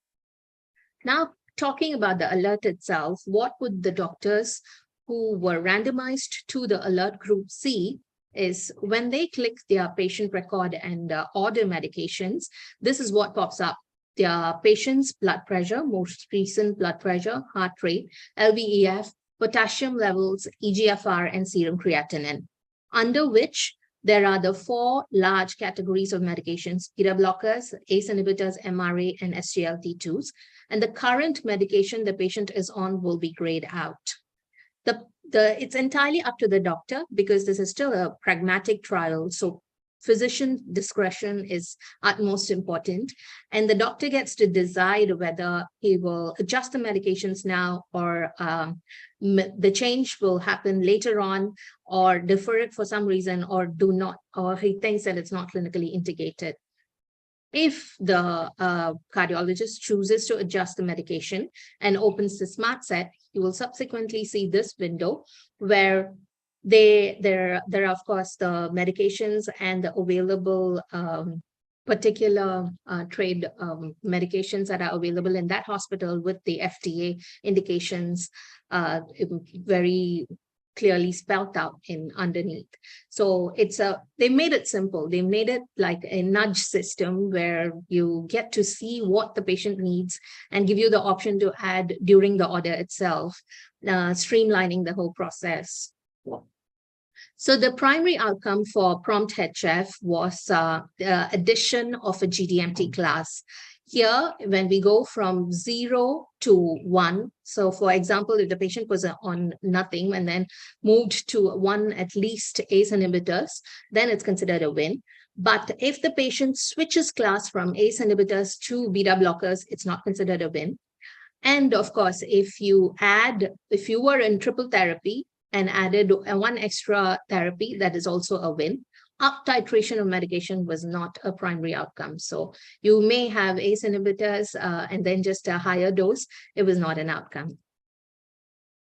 Now, talking about the alert itself, what would the doctors who were randomized to the alert group see is when they click their patient record and order medications, this is what pops up. Their patient's blood pressure, most recent blood pressure, heart rate, LVEF, potassium levels, EGFR, and serum creatinine, under which there are the 4 large categories of medications: beta blockers, ACE inhibitors, MRA, and SGLT2s. And the current medication the patient is on will be grayed out. It's entirely up to the doctor because this is still a pragmatic trial. So physician discretion is utmost important. And the doctor gets to decide whether he will adjust the medications now or the change will happen later on, or defer it for some reason, or do not, or he thinks that it's not clinically indicated. If the cardiologist chooses to adjust the medication and opens the smart set, you will subsequently see this window where there are, of course, the medications and the available particular trade medications that are available in that hospital with the FDA indications very clearly spelled out in underneath. So they made it simple. They made it like a nudge system where you get to see what the patient needs and give you the option to add during the order itself, streamlining the whole process. So the primary outcome for prompt HF was the addition of a GDMT class. Here, when we go from 0 to 1, so for example, if the patient was on nothing and then moved to 1 at least ACE inhibitors, then it's considered a win. But if the patient switches class from ACE inhibitors to beta blockers, it's not considered a win. And of course, if you were in triple therapy and added one extra therapy, that is also a win. Up titration of medication was not a primary outcome. So you may have ACE inhibitors and then just a higher dose. It was not an outcome.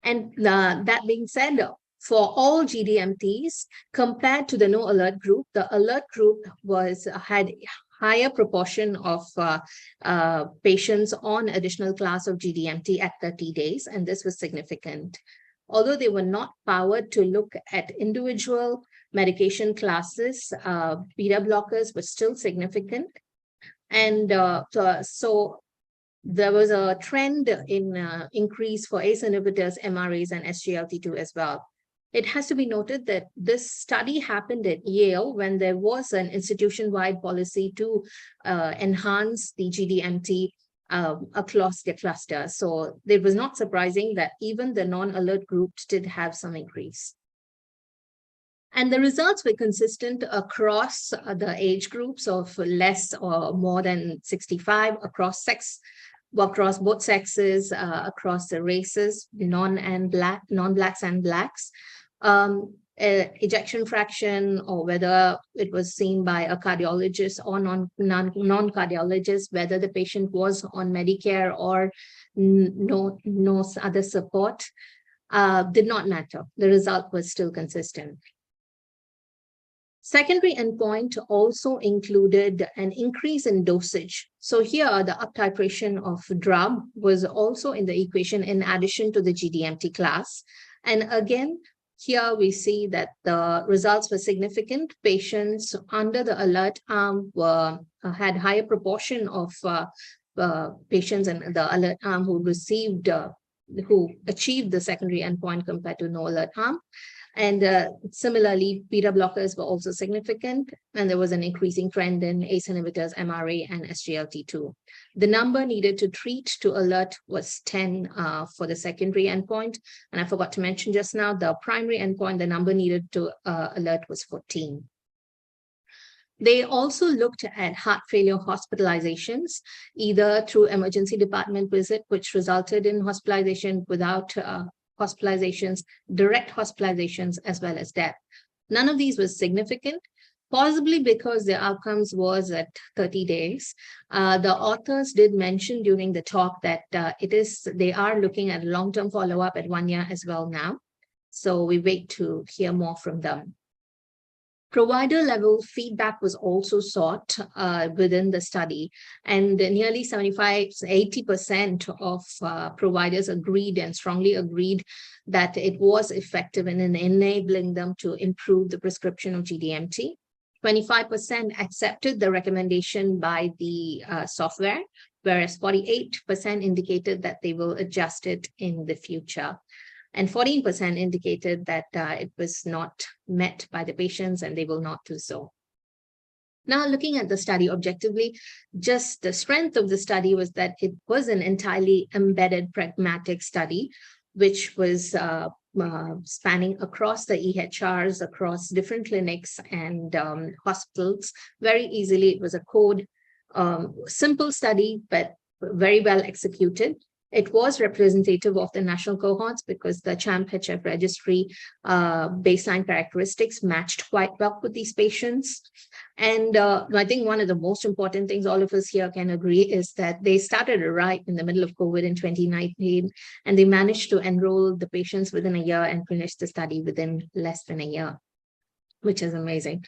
And that being said, for all GDMTs, compared to the no alert group, the alert group had higher proportion of patients on additional class of GDMT at 30 days, and this was significant. Although they were not powered to look at individual medication classes, beta blockers were still significant. And so there was a trend in increase for ACE inhibitors, MRAs, and SGLT2 as well. It has to be noted that this study happened at Yale when there was an institution-wide policy to enhance the GDMT across the cluster. So it was not surprising that even the non-alert groups did have some increase. And the results were consistent across the age groups of less or more than 65, across both sexes, across the races, non-blacks and blacks. Ejection fraction, or whether it was seen by a cardiologist or non-cardiologist, whether the patient was on Medicare or no other support, did not matter. The result was still consistent. Secondary endpoint also included an increase in dosage. So here, the up titration of drug was also in the equation in addition to the GDMT class. And again, here we see that the results were significant. Patients under the alert arm had higher proportion of patients in the alert arm who achieved the secondary endpoint compared to no alert arm. And similarly, beta blockers were also significant, and there was an increasing trend in ACE inhibitors, MRA, and SGLT2. The number needed to treat to alert was 10 for the secondary endpoint. And I forgot to mention just now, the primary endpoint, the number needed to alert was 14. They also looked at heart failure hospitalizations, either through emergency department visit, which resulted in hospitalization, without hospitalizations, direct hospitalizations, as well as death. None of these was significant, possibly because the outcomes was at 30 days. The authors did mention during the talk that they are looking at long-term follow-up at 1 year as well now. So we wait to hear more from them. Provider level feedback was also sought within the study, and nearly 75–80% of providers agreed and strongly agreed that it was effective in enabling them to improve the prescription of GDMT. 25% accepted the recommendation by the software, whereas 48% indicated that they will adjust it in the future. And 14% indicated that it was not met by the patients and they will not do so. Now, looking at the study objectively, just the strength of the study was that it was an entirely embedded pragmatic study, which was spanning across the EHRs, across different clinics and hospitals very easily. It was a code, simple study, but very well executed. It was representative of the national cohorts because the CHAMP-HF registry baseline characteristics matched quite well with these patients. And I think one of the most important things all of us here can agree is that they started right in the middle of COVID in 2019, and they managed to enroll the patients within a year and finish the study within less than a year, which is amazing.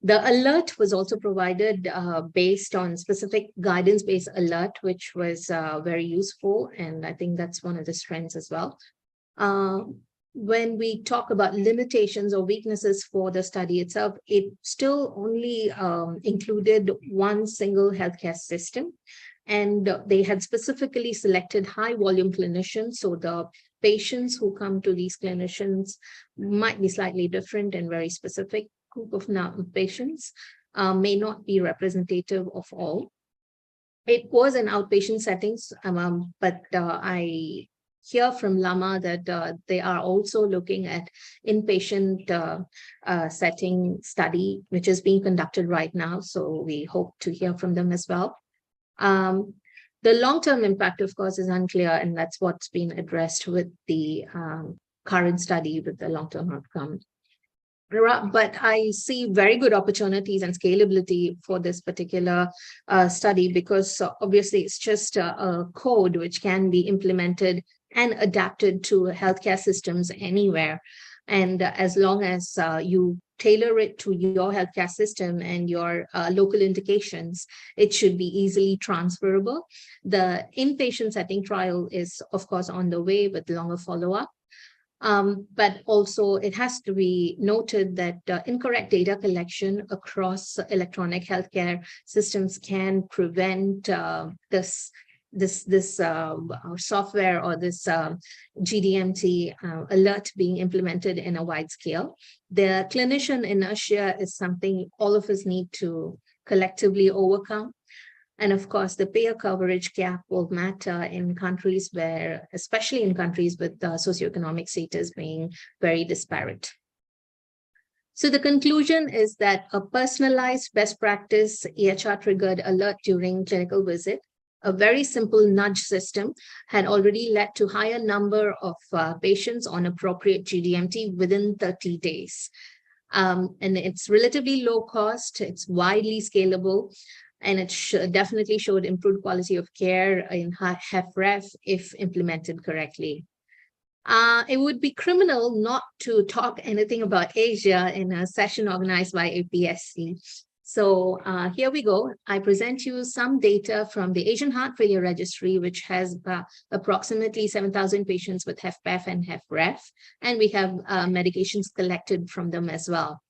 The alert was also provided based on specific guidance-based alert, which was very useful. And I think that's one of the strengths as well. when we talk about limitations or weaknesses for the study itself, it still only included one single healthcare system. And they had specifically selected high volume clinicians. So the patients who come to these clinicians might be slightly different and very specific group of patients, may not be representative of all. It was an outpatient settings, but I hear from Lama that they are also looking at inpatient setting study, which is being conducted right now. So we hope to hear from them as well. The long-term impact, of course, is unclear, and that's what's been addressed with the current study with the long-term outcome. But I see very good opportunities and scalability for this particular study, because obviously it's just a code which can be implemented and adapted to healthcare systems anywhere. And as long as you tailor it to your healthcare system and your local indications, it should be easily transferable. The inpatient setting trial is, of course, on the way with longer follow-up. But also it has to be noted that incorrect data collection across electronic healthcare systems can prevent this software or this GDMT alert being implemented in a wide scale. The clinician inertia is something all of us need to collectively overcome. And of course, the payer coverage gap will matter in countries where, especially in countries with socioeconomic status being very disparate. So the conclusion is that a personalized best practice EHR triggered alert during clinical visit, a very simple nudge system, had already led to higher number of patients on appropriate GDMT within 30 days. And it's relatively low cost, it's widely scalable, and it definitely showed improved quality of care in HFrEF if implemented correctly. It would be criminal not to talk anything about Asia in a session organized by APSC. So here we go. I present you some data from the Asian Heart Failure Registry, which has approximately 7,000 patients with HFpEF and HFrEF, and we have medications collected from them as well.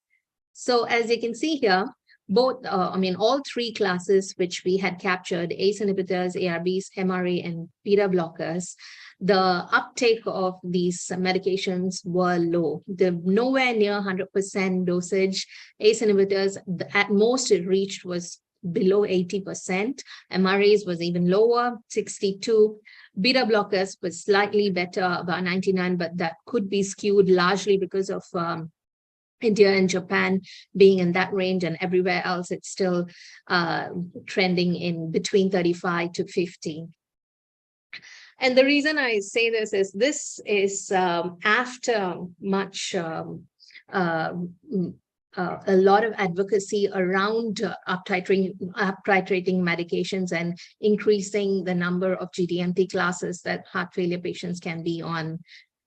So as you can see here, both, all three classes which we had captured, ACE inhibitors, ARBs, MRA, and beta blockers, the uptake of these medications were low. They're nowhere near 100% dosage. ACE inhibitors, at most it reached was below 80%. MRAs was even lower, 62. Beta blockers was slightly better, about 99, but that could be skewed largely because of India and Japan being in that range, and everywhere else it's still trending in between 35 to 50. And the reason I say this is after much a lot of advocacy around up-titrating medications and increasing the number of GDMT classes that heart failure patients can be on.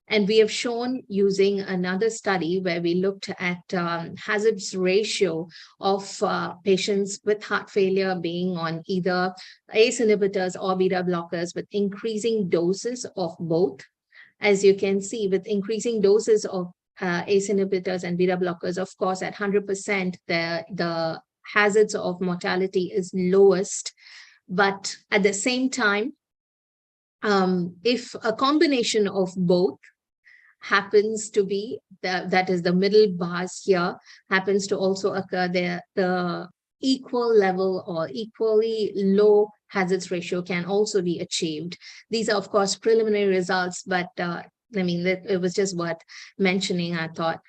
And we have shown using another study where we looked at hazards ratio of patients with heart failure being on either ACE inhibitors or beta blockers with increasing doses of both. As you can see, with increasing doses of ACE inhibitors and beta blockers, of course, at 100%, the hazards of mortality is lowest. But at the same time, if a combination of both happens to be, that is the middle bars here, happens to also occur, the equal level or equally low hazards ratio can also be achieved. These are, of course, preliminary results, but it was just worth mentioning, I thought.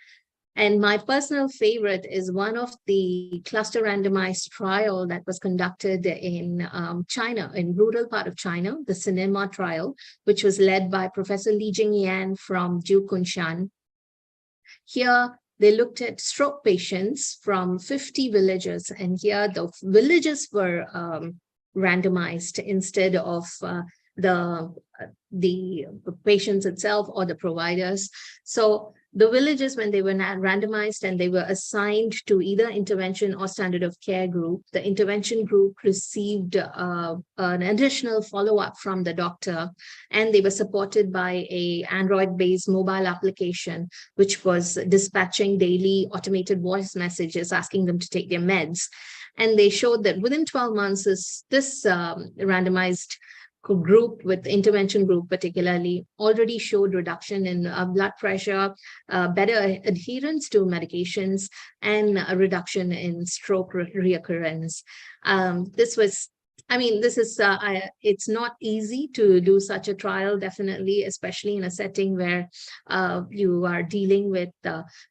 And my personal favorite is one of the cluster randomized trial that was conducted in China, in rural part of China, the cinema trial, which was led by Professor Li Jingyan from Kunshan. Here, they looked at stroke patients from 50 villages, and here the villages were randomized instead of the patients itself or the providers. So The villages, when they were randomized and they were assigned to either intervention or standard of care group, the intervention group received an additional follow-up from the doctor, and they were supported by a Android-based mobile application, which was dispatching daily automated voice messages asking them to take their meds. And they showed that within 12 months, this randomized group, with intervention group particularly, already showed reduction in blood pressure, better adherence to medications, and a reduction in stroke reoccurrence. It's not easy to do such a trial, definitely, especially in a setting where you are dealing with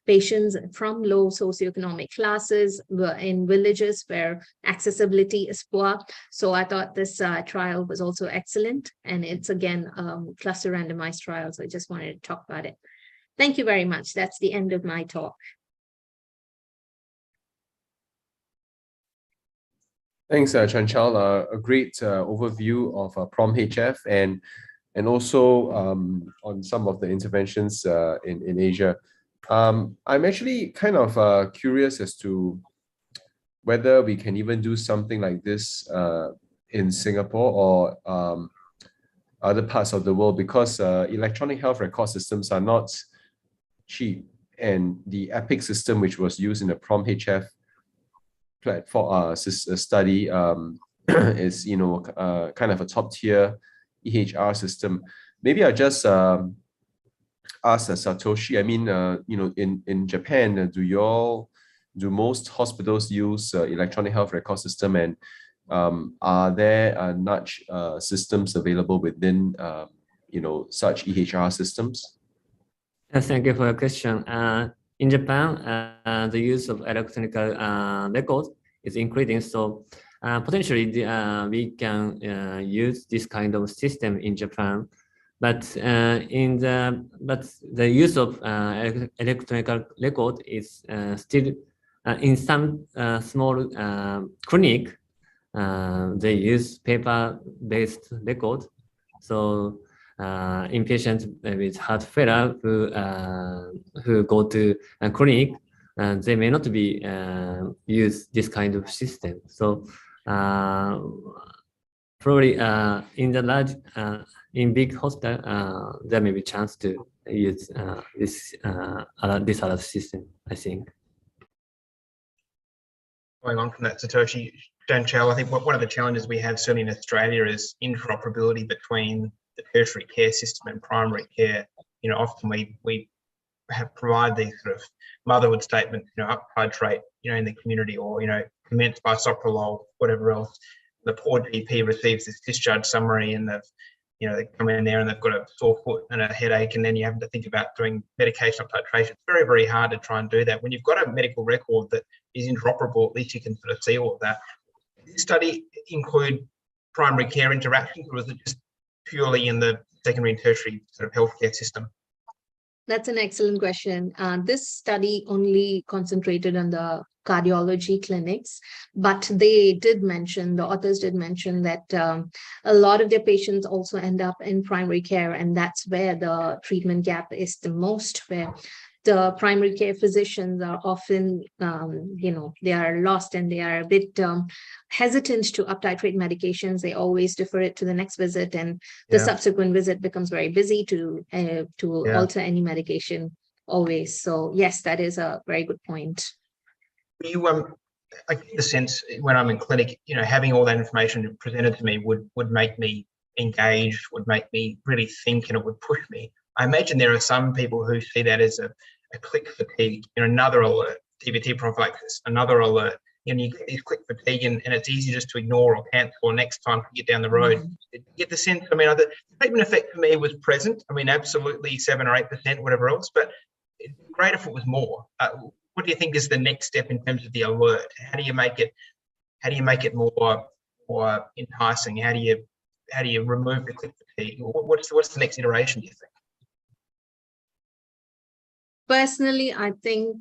patients from low socioeconomic classes in villages where accessibility is poor. So I thought this trial was also excellent. And it's, again, cluster randomized trial. So I just wanted to talk about it. Thank you very much. That's the end of my talk. Thanks, Chanchal. A great overview of PROM-HF and also on some of the interventions in Asia. I'm actually kind of curious as to whether we can even do something like this in Singapore or other parts of the world, because electronic health record systems are not cheap, and the EPIC system, which was used in the PROM-HF platform study, is kind of a top tier EHR system. Maybe I just ask Satoshi. I mean, in Japan, do most hospitals use electronic health record system, and are there nudge systems available within such EHR systems? Thank you for your question. In Japan, the use of electronic records is increasing, so potentially we can use this kind of system in Japan. But the use of electronic record is still in some small clinic. They use paper-based record. So inpatients with heart failure who go to a clinic, they may not be use this kind of system. So probably in the large, in big hospital, there may be chance to use this other system, I think. Going on from that, Satoshi, Chanchal, I think one of the challenges we have certainly in Australia is interoperability between the tertiary care system and primary care. Often we have provide these sort of motherhood statements, up titrate, in the community, or, commenced by soprolol, whatever else. The poor GP receives this discharge summary, and they come in there and they've got a sore foot and a headache, and then you have to think about doing medication up titration. It's very, very hard to try and do that. When you've got a medical record that is interoperable, at least you can sort of see all of that. Did this study include primary care interactions, or was it just purely in the secondary and tertiary sort of healthcare system? That's an excellent question. This study only concentrated on the cardiology clinics, but the authors did mention that a lot of their patients also end up in primary care, and that's where the treatment gap is the most, where the primary care physicians are often, they are lost and they are a bit hesitant to up-titrate medications. They always defer it to the next visit, and the subsequent visit becomes very busy to alter any medication always. So yes, that is a very good point. I get the sense when I'm in clinic, having all that information presented to me would make me engaged, would make me really think, and it would push me. I imagine there are some people who see that as a click fatigue, another alert, DVT prophylaxis, another alert, you get these click fatigue, and it's easy just to ignore or cancel or next time to get down the road. Get the sense, the treatment effect for me was present. Absolutely 7 or 8%, whatever else, but it'd be great if it was more. What do you think is the next step in terms of the alert? How do you make it more enticing? How do you remove the click fatigue? What's the next iteration, do you think? Personally, I think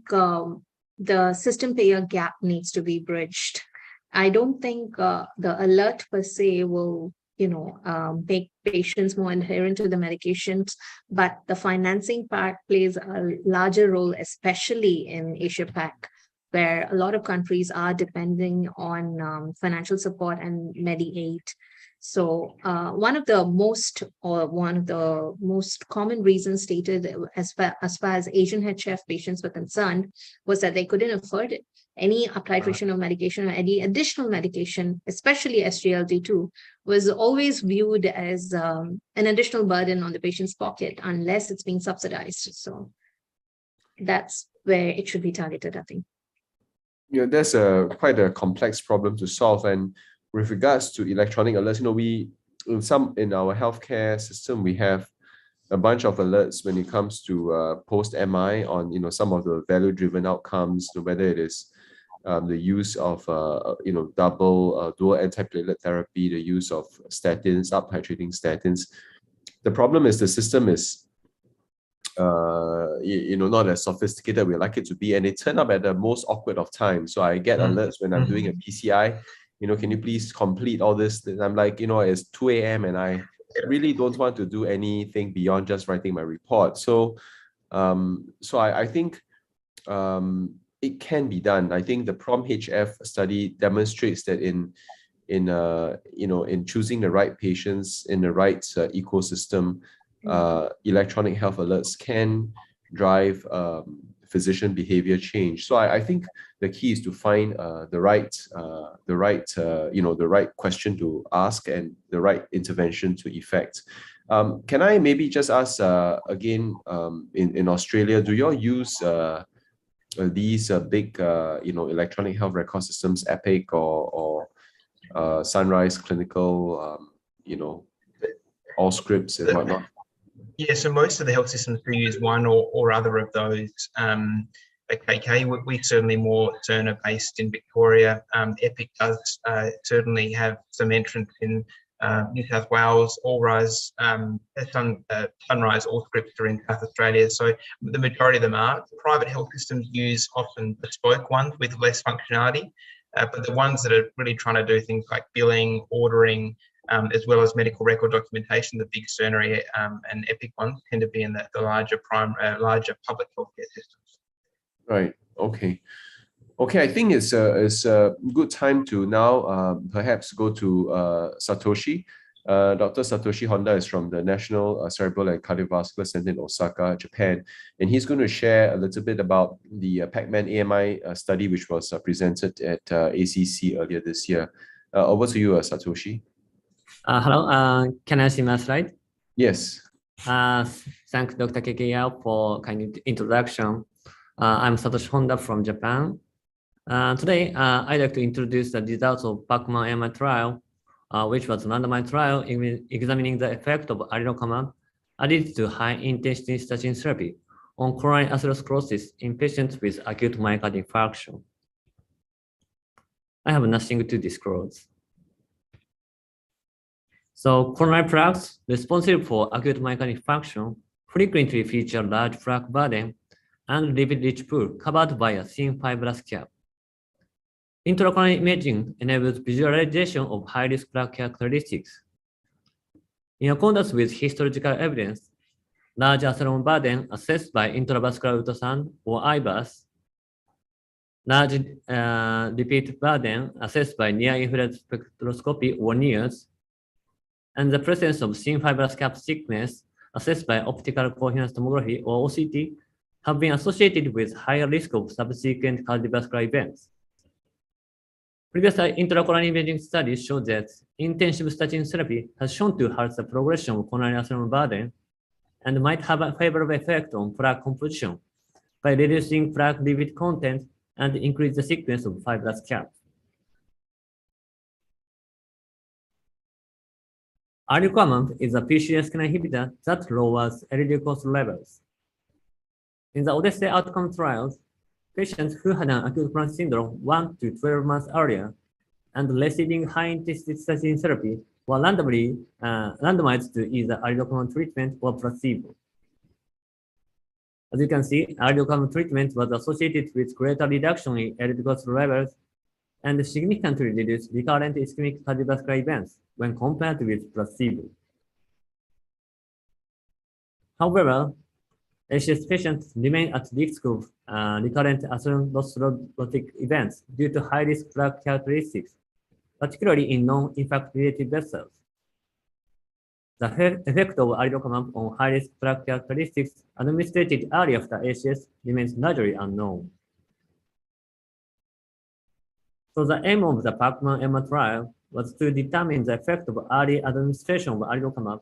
the system payer gap needs to be bridged. I don't think the alert per se will make patients more adherent to the medications, but the financing part plays a larger role, especially in Asia-Pac, where a lot of countries are depending on financial support and Medi-Aid. So one of the most common reasons stated as far as Asian HF patients were concerned was that they couldn't afford it. Any up-titration of medication or any additional medication, especially SGLT2, was always viewed as an additional burden on the patient's pocket unless it's being subsidized. So that's where it should be targeted, I think. Yeah, that's quite a complex problem to solve. And with regards to electronic alerts, in our healthcare system, we have a bunch of alerts when it comes to post-MI on, some of the value-driven outcomes, whether it is the use of, dual antiplatelet therapy, the use of statins, up-titrating statins. The problem is the system is, not as sophisticated we like it to be, and they turn up at the most awkward of times. So I get alerts when I'm doing a PCI, can you please complete all this? And I'm like, it's 2 a.m. and I really don't want to do anything beyond just writing my report. So, I think it can be done. I think the PROM-HF study demonstrates that in choosing the right patients in the right ecosystem, electronic health alerts can drive physician behavior change. So I think the key is to find the right question to ask and the right intervention to effect. Can I maybe just ask again, in Australia, do you all use these big electronic health record systems, Epic or Sunrise Clinical, all scripts and whatnot? Yeah, so most of the health systems do use one or other of those. At KK, we certainly more Cerner-based in Victoria. Epic does certainly have some entrance in New South Wales. Allrise, Sunrise, all scripts are in South Australia. So the majority of them are. Private health systems use often bespoke ones with less functionality, but the ones that are really trying to do things like billing, ordering, as well as medical record documentation, the big Cerner and Epic ones tend to be in the larger public healthcare systems. Right. Okay. I think it's a good time to now perhaps go to Satoshi. Dr. Satoshi Honda is from the National Cerebral and Cardiovascular Center in Osaka, Japan, and he's going to share a little bit about the Pacman AMI study, which was presented at ACC earlier this year. Over to you, Satoshi. Hello, can I see my slide? Yes. Thanks, Dr. KK for kind introduction. I'm Satoshi Honda from Japan. Today, I'd like to introduce the results of Pacman AMI trial, which was a randomized trial examining the effect of alirocumab added to high-intensity statin therapy on coronary atherosclerosis in patients with acute myocardial infarction. I have nothing to disclose. So coronary plaques responsible for acute myocardial infarction frequently feature large plaque burden and lipid-rich pool covered by a thin fibrous cap. Intracoronary imaging enables visualization of high-risk plaque characteristics. In accordance with historical evidence, large atheroma burden assessed by intravascular ultrasound or IVUS, large lipid burden assessed by near-infrared spectroscopy or NIRS, and the presence of thin fibrous cap thickness assessed by optical coherence tomography or OCT have been associated with higher risk of subsequent cardiovascular events. Previous intracoronary imaging studies show that intensive statin therapy has shown to halt the progression of coronary atheroma burden and might have a favorable effect on plaque composition by reducing plaque lipid content and increase the thickness of fibrous cap. Alirocumab is a PCSK9 inhibitor that lowers LDL cholesterol levels. In the Odyssey outcome trials, patients who had an acute coronary syndrome 1 to 12 months earlier and receiving high-intensity statin therapy were randomized to either alirocumab treatment or placebo. As you can see, alirocumab treatment was associated with greater reduction in LDL cholesterol levels and significantly reduced recurrent ischemic cardiovascular events when compared with placebo. However, ACS patients remain at risk of recurrent atherosclerotic events due to high-risk plaque characteristics, particularly in non-infarct-related vessels. The effect of alirocumab on high-risk plaque characteristics administered early after ACS remains largely unknown. So the aim of the Pacman AMI trial was to determine the effect of early administration of alirocumab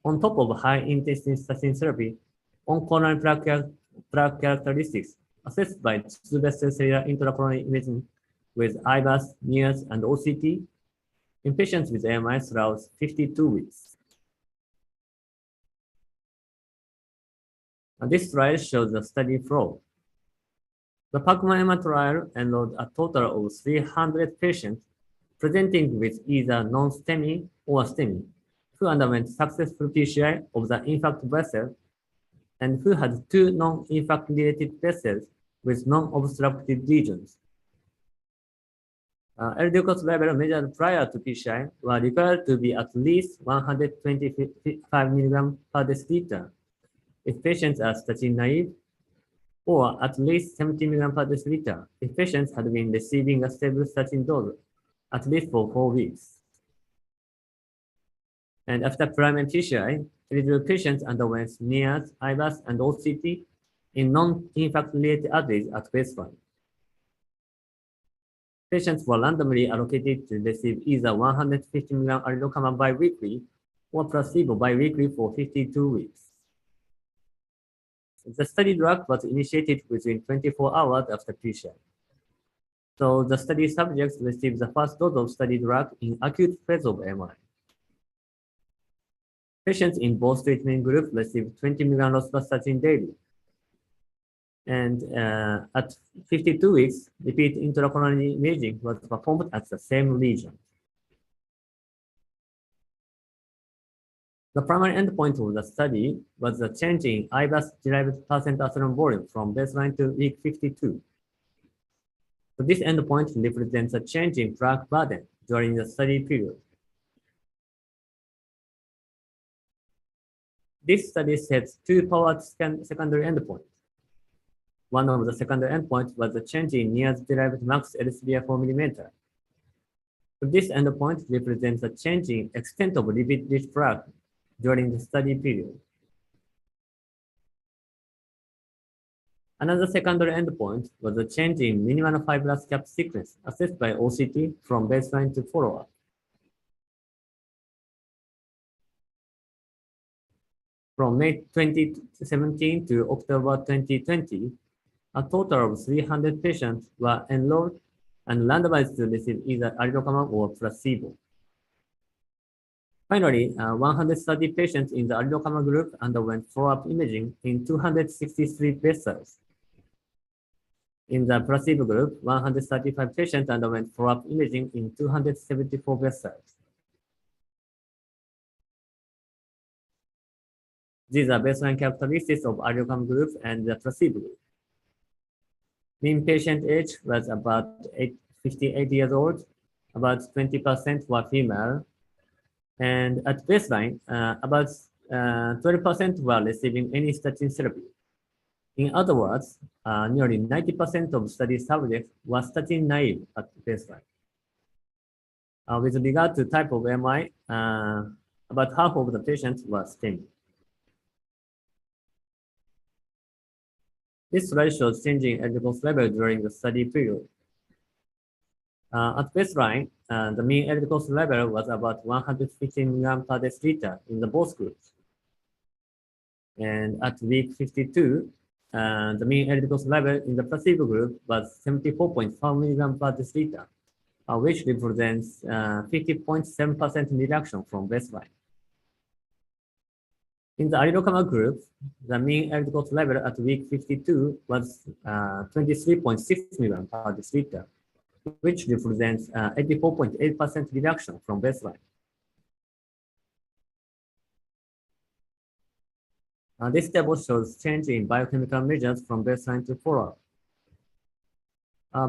on top of high-intensity statin therapy on coronary plaque characteristics assessed by two-vessel cellular intracoronary imaging with IVAS, NIAS, and OCT in patients with AMI throughout 52 weeks. And this slide shows the study flow. The Pacman AMI trial enrolled a total of 300 patients presenting with either non-STEMI or STEMI who underwent successful PCI of the infarct vessel and who had two non-infarct related vessels with non-obstructed lesions. LDL level measured prior to PCI were required to be at least 125 milligrams per deciliter if patients are statin naive, or at least 70 milligrams per deciliter if patients had been receiving a stable statin dose at least for 4 weeks. And after primary PCI, eligible patients underwent NIAS, IVAS, and OCT in non-infarct-related arteries at baseline. Patients were randomly allocated to receive either 150 milligrams alirocumab biweekly or placebo biweekly for 52 weeks. The study drug was initiated within 24 hours after PCI. So the study subjects received the first dose of study drug in acute phase of AMI. Patients in both treatment groups received 20 milligrams rosuvastatin daily. And at 52 weeks, repeat intracoronary imaging was performed at the same lesion. The primary endpoint of the study was the change in IVAS-derived percent atherone volume from baseline to week 52. So this endpoint represents a change in plaque burden during the study period. This study sets two powered secondary endpoints. One of the secondary endpoints was the change in NIAS-derived max LCBI 4 mm. So this endpoint represents a change in extent of lipid-rich plaque during the study period. Another secondary endpoint was the change in minimal fibrous cap thickness assessed by OCT from baseline to follow-up. From May 2017 to October 2020, a total of 300 patients were enrolled and randomized to receive either alirocumab or placebo. Finally, 130 patients in the alirocumab group underwent follow-up imaging in 263 vessels. In the placebo group, 135 patients underwent follow-up imaging in 274 vessels. These are baseline characteristics of alirocumab group and the placebo group. Mean patient age was about 58 years old, about 20% were female, and at baseline, about 12% were receiving any statin therapy. In other words, nearly 90% of study subjects were statin naive at baseline. With regard to type of MI, about half of the patients were STEMI. This slide shows changing LDL level during the study period. At baseline, the mean LDL level was about 115 milligrams per deciliter in the both groups. And at week 52, the mean LDL level in the placebo group was 74.5 milligrams per deciliter, which represents 50.7% reduction from baseline. In the alirocumab group, the mean LDL level at week 52 was 23.6 milligrams per deciliter, which represents 84.8% reduction from baseline. This table shows change in biochemical measures from baseline to follow-up.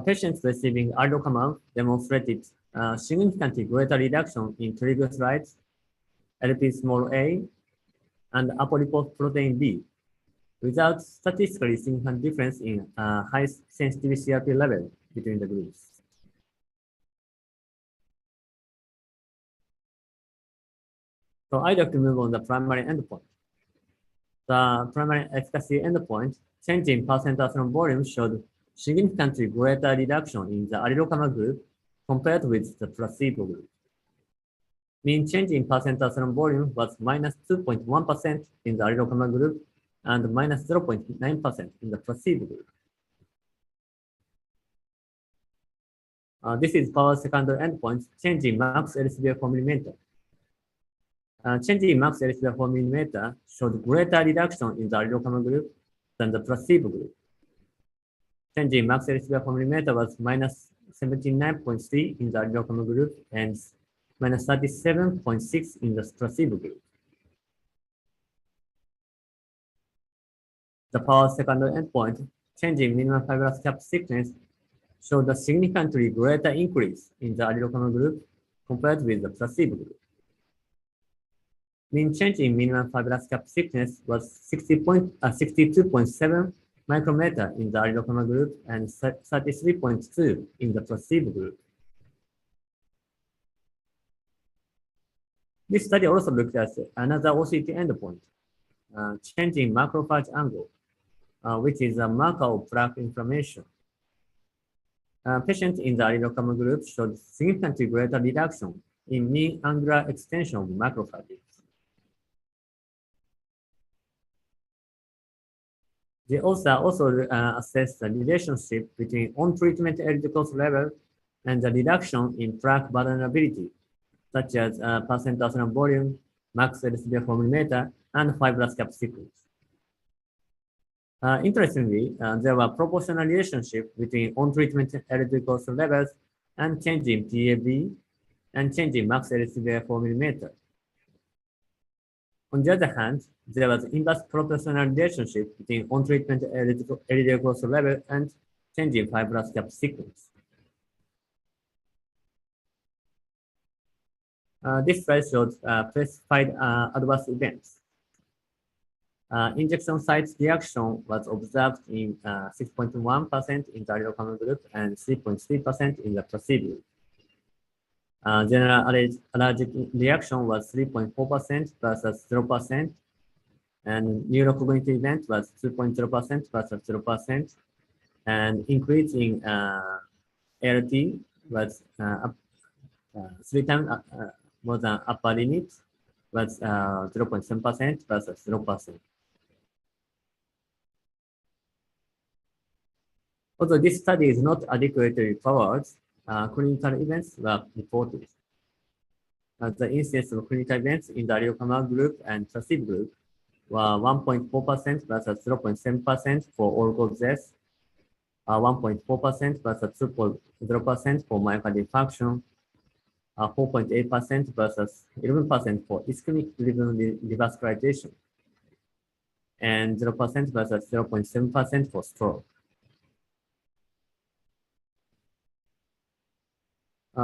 Patients receiving aldocarmab demonstrated significantly greater reduction in triglycerides, LP small a, and apolipoprotein B, without statistically significant difference in high sensitivity CRP level between the groups. So I'd like to move on the primary endpoint. The primary efficacy endpoint, change in percent testosterone volume, showed significantly greater reduction in the aldocarmab group compared with the placebo group. Mean change in percent testosterone volume was minus 2.1% in the aldocarmab group and minus 0.9% in the placebo group. This is our secondary endpoint, change in max LCBF per millimeter. Change in max LCBF per millimeter showed greater reduction in the aldocarmab group than the placebo group. Change in max LCBF per millimeter was minus 79.3 in the aldocarmab group and minus 37.6 in the placebo group. The power secondary endpoint, change in minimum fibrous cap thickness, showed a significantly greater increase in the aldocarmab group compared with the placebo group. Mean change in minimum fibrous cap thickness was 62.7 micrometer in the aldocarmab group and 33.2 in the placebo group. This study also looked at another OCT endpoint, change in macrophage angle, which is a marker of plaque inflammation. Patients in the aldocarmab group showed significantly greater reduction in mean angular extension of macrophages. The author also assessed the relationship between on-treatment LDL level and the reduction in plaque vulnerability, such as percent testosterone volume, max LCBF per millimeter, and fibrous cap thickness. Interestingly, there were proportional relationship between on-treatment LDL levels and change in PAB and change in max LCBF per millimeter. On the other hand, there was inverse proportional relationship between on-treatment LDL level and change in fibrous cap thickness. This slide shows specified adverse events. Injection site reaction was observed in 6.1% in the aldocarmab group and 3.3% in the placebo. General allergic reaction was 3.4% versus 0%, and neurocognitive event was 2.0% versus 0%, and increase in ALT was 3 times more than upper limit, was 0.7% versus 0%. Although this study is not adequately powered, clinical events were reported. The incidence of clinical events in the aldocarmab group and placebo group were 1.4% versus 0.7% for all-cause deaths, 1.4% versus 2.0% for myocardial infarction, 4.8% versus 11% for ischemic-driven revascularization, and 0% versus 0.7% for stroke.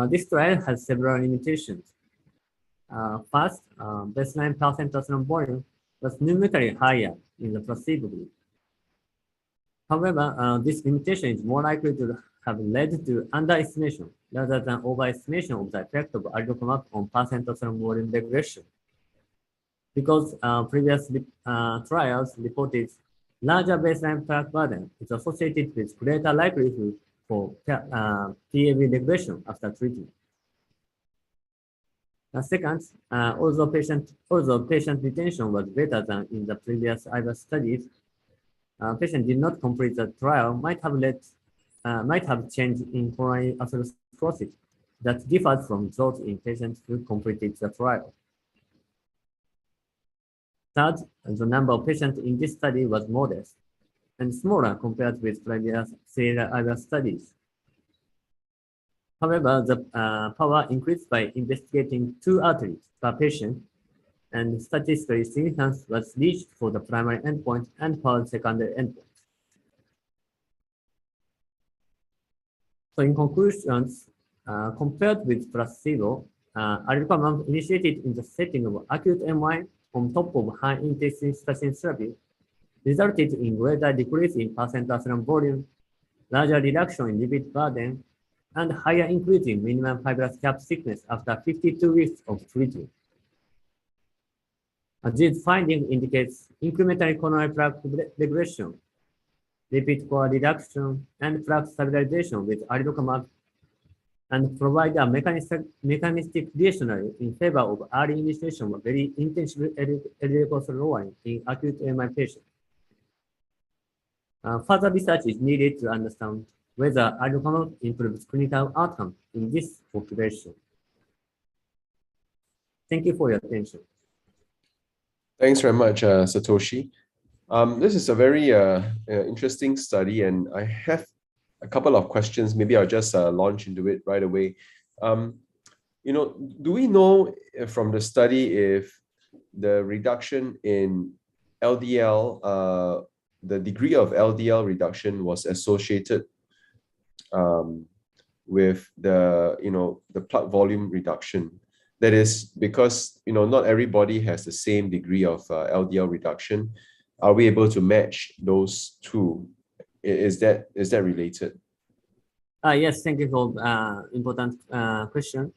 This trial has several limitations. First, baseline percent testosterone volume was numerically higher in the placebo group. However, this limitation is more likely to have led to underestimation rather than overestimation of the effect of aldocarmab on percent testosterone volume regression. Because previous trials reported larger baseline plaque burden is associated with greater likelihood for PAB regression after treatment. Second, although patient retention was better than in the previous IVA studies, patient did not complete the trial might have change in coronary atherosclerosis that differs from those in patients who completed the trial. Third, the number of patients in this study was modest and smaller compared with previous serial IVA studies. However, the power increased by investigating 2 arteries per patient, and statistical significance was reached for the primary endpoint and for the secondary endpoint. So in conclusions, compared with placebo, aducanumab initiated in the setting of acute MI on top of high-intensity statin therapy resulted in greater decrease in percent atherosclerosis volume, larger reduction in lipid burden, and higher increase in minimum fibrous cap thickness after 52 weeks of treatment. This finding indicates incremental coronary plaque regression, lipid core reduction, and plaque stabilization with aducanumab, and provide a mechanistic rationale in favor of early initiation of very intensive LDL cholesterol lowering in acute MI patients. Further research is needed to understand whether aducanumab improves clinical outcome in this population. Thank you for your attention. Thanks very much, Satoshi. This is a very interesting study, and I have a couple of questions. Maybe I'll just launch into it right away. Do we know from the study if the reduction in LDL, the degree of LDL reduction was associated with the plaque volume reduction? That is because not everybody has the same degree of LDL reduction. Are we able to match those two? Is that related? Yes, thank you for important question.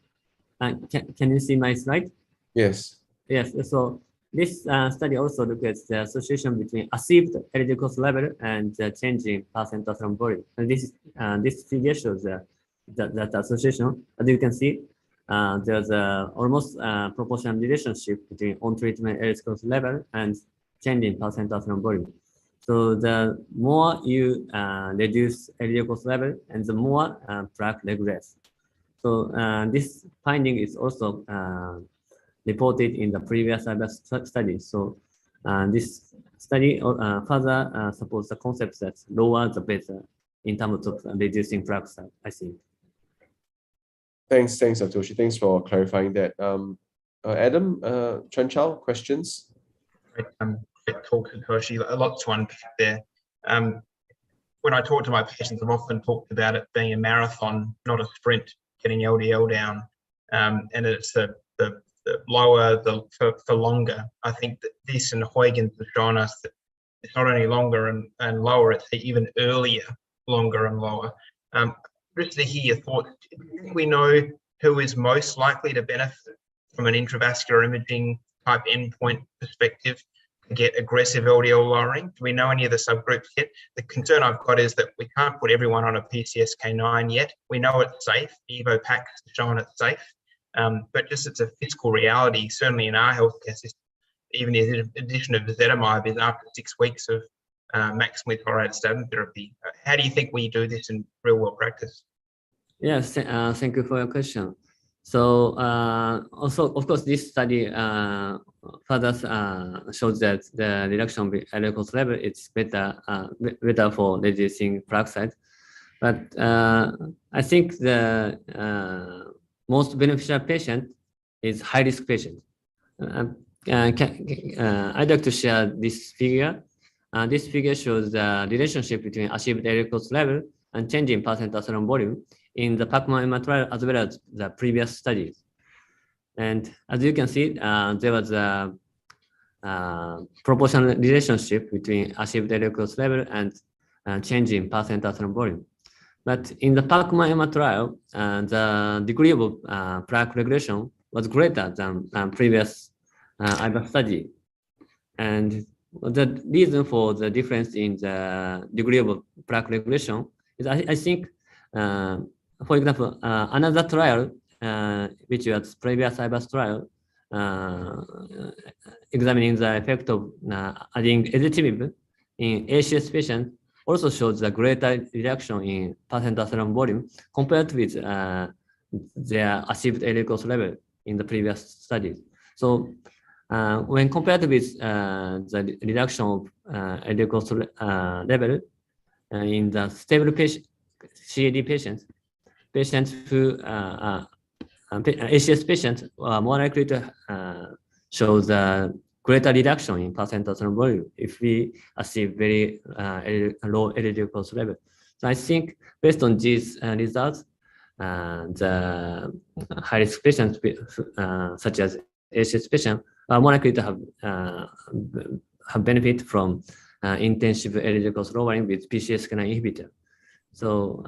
Can you see my slide? Yes. Yes. So this study also looks at the association between achieved LDL cholesterol level and the change in percent atherosclerosis volume. And this figure shows that association. As you can see, there's almost proportional relationship between on-treatment LDL cholesterol level and change in percent atherosclerosis volume. So the more you reduce LDL cholesterol level, and the more plaque regress. So this finding is also reported in the previous study. So this study further supports the concept that lower the better in terms of reducing plaque size, I think. Thanks, Satoshi. Thanks for clarifying that. Adam, Chanchal, questions? Talk to Satoshi, a lot to unpick there. When I talk to my patients, I've often talked about it being a marathon, not a sprint, getting LDL down, and it's the lower for longer. I think that this and Huygens have shown us that it's not only longer and lower, it's even earlier, longer and lower. Just to hear your thoughts, do you think we know who is most likely to benefit from an intravascular imaging type endpoint perspective to get aggressive LDL lowering? Do we know any of the subgroups yet? The concern I've got is that we can't put everyone on a PCSK9 yet. We know it's safe. EvoPAC has shown it's safe. But just it's a physical reality, certainly in our healthcare system, even the addition of ezetimibe is after 6 weeks of maximally tolerated statin therapy. How do you think we do this in real world practice? Yes, thank you for your question. So also, of course, this study further shows that the reduction of LDL cholesterol level is better for reducing plaque size. But I think the most beneficial patient is high risk patient. I'd like to share this figure. This figure shows the relationship between achieved LDL cholesterol level and change in percent atherosclerosis volume in the Pacman AMI trial as well as the previous studies. And as you can see, there was a proportional relationship between achieved LDL cholesterol level and change in percent atherosclerosis volume. But in the Pacman AMI trial, the degree of plaque regression was greater than previous IBA study. And the reason for the difference in the degree of plaque regression is, I think, for example, another trial, which was previous IBAS trial, examining the effect of adding ezetimibe in ACS patients, also shows a greater reduction in percent atherosclerosis volume compared with their achieved LDL cholesterol level in the previous studies. So when compared with the reduction of LDL cholesterol level in the stable patient, CAD patients who ACS patients are more likely to show the greater reduction in percent atherosclerosis volume if we achieve very low LDL cholesterol level. So I think based on these results, the high-risk patients, such as ACS patients, are more likely to have benefit from intensive LDL glucose lowering with PCSK9 inhibitor. So,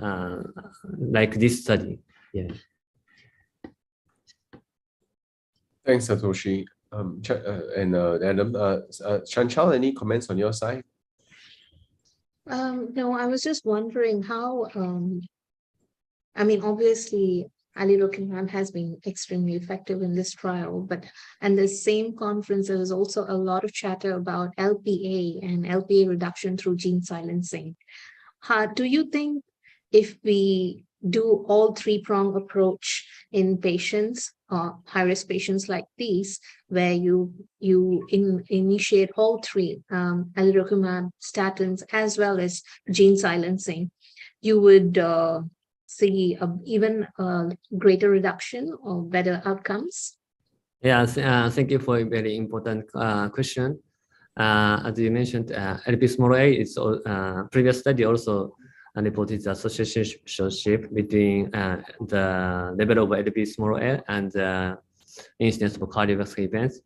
like this study, yeah. Thanks, Satoshi. And Adam, Chanchal, any comments on your side? No, I was just wondering how, I mean, obviously, alirocumab has been extremely effective in this trial, but and the same conference, there was also a lot of chatter about LPA and LPA reduction through gene silencing. Do you think if we do all three-prong approach in patients, high-risk patients like these, where you initiate all three, alirocumab, statins, as well as gene silencing, you would see even greater reduction or better outcomes? Yeah, thank you for a very important question. As you mentioned, LP small a is previous study also reported the association between the level of LP small a and the incidence of cardiovascular events.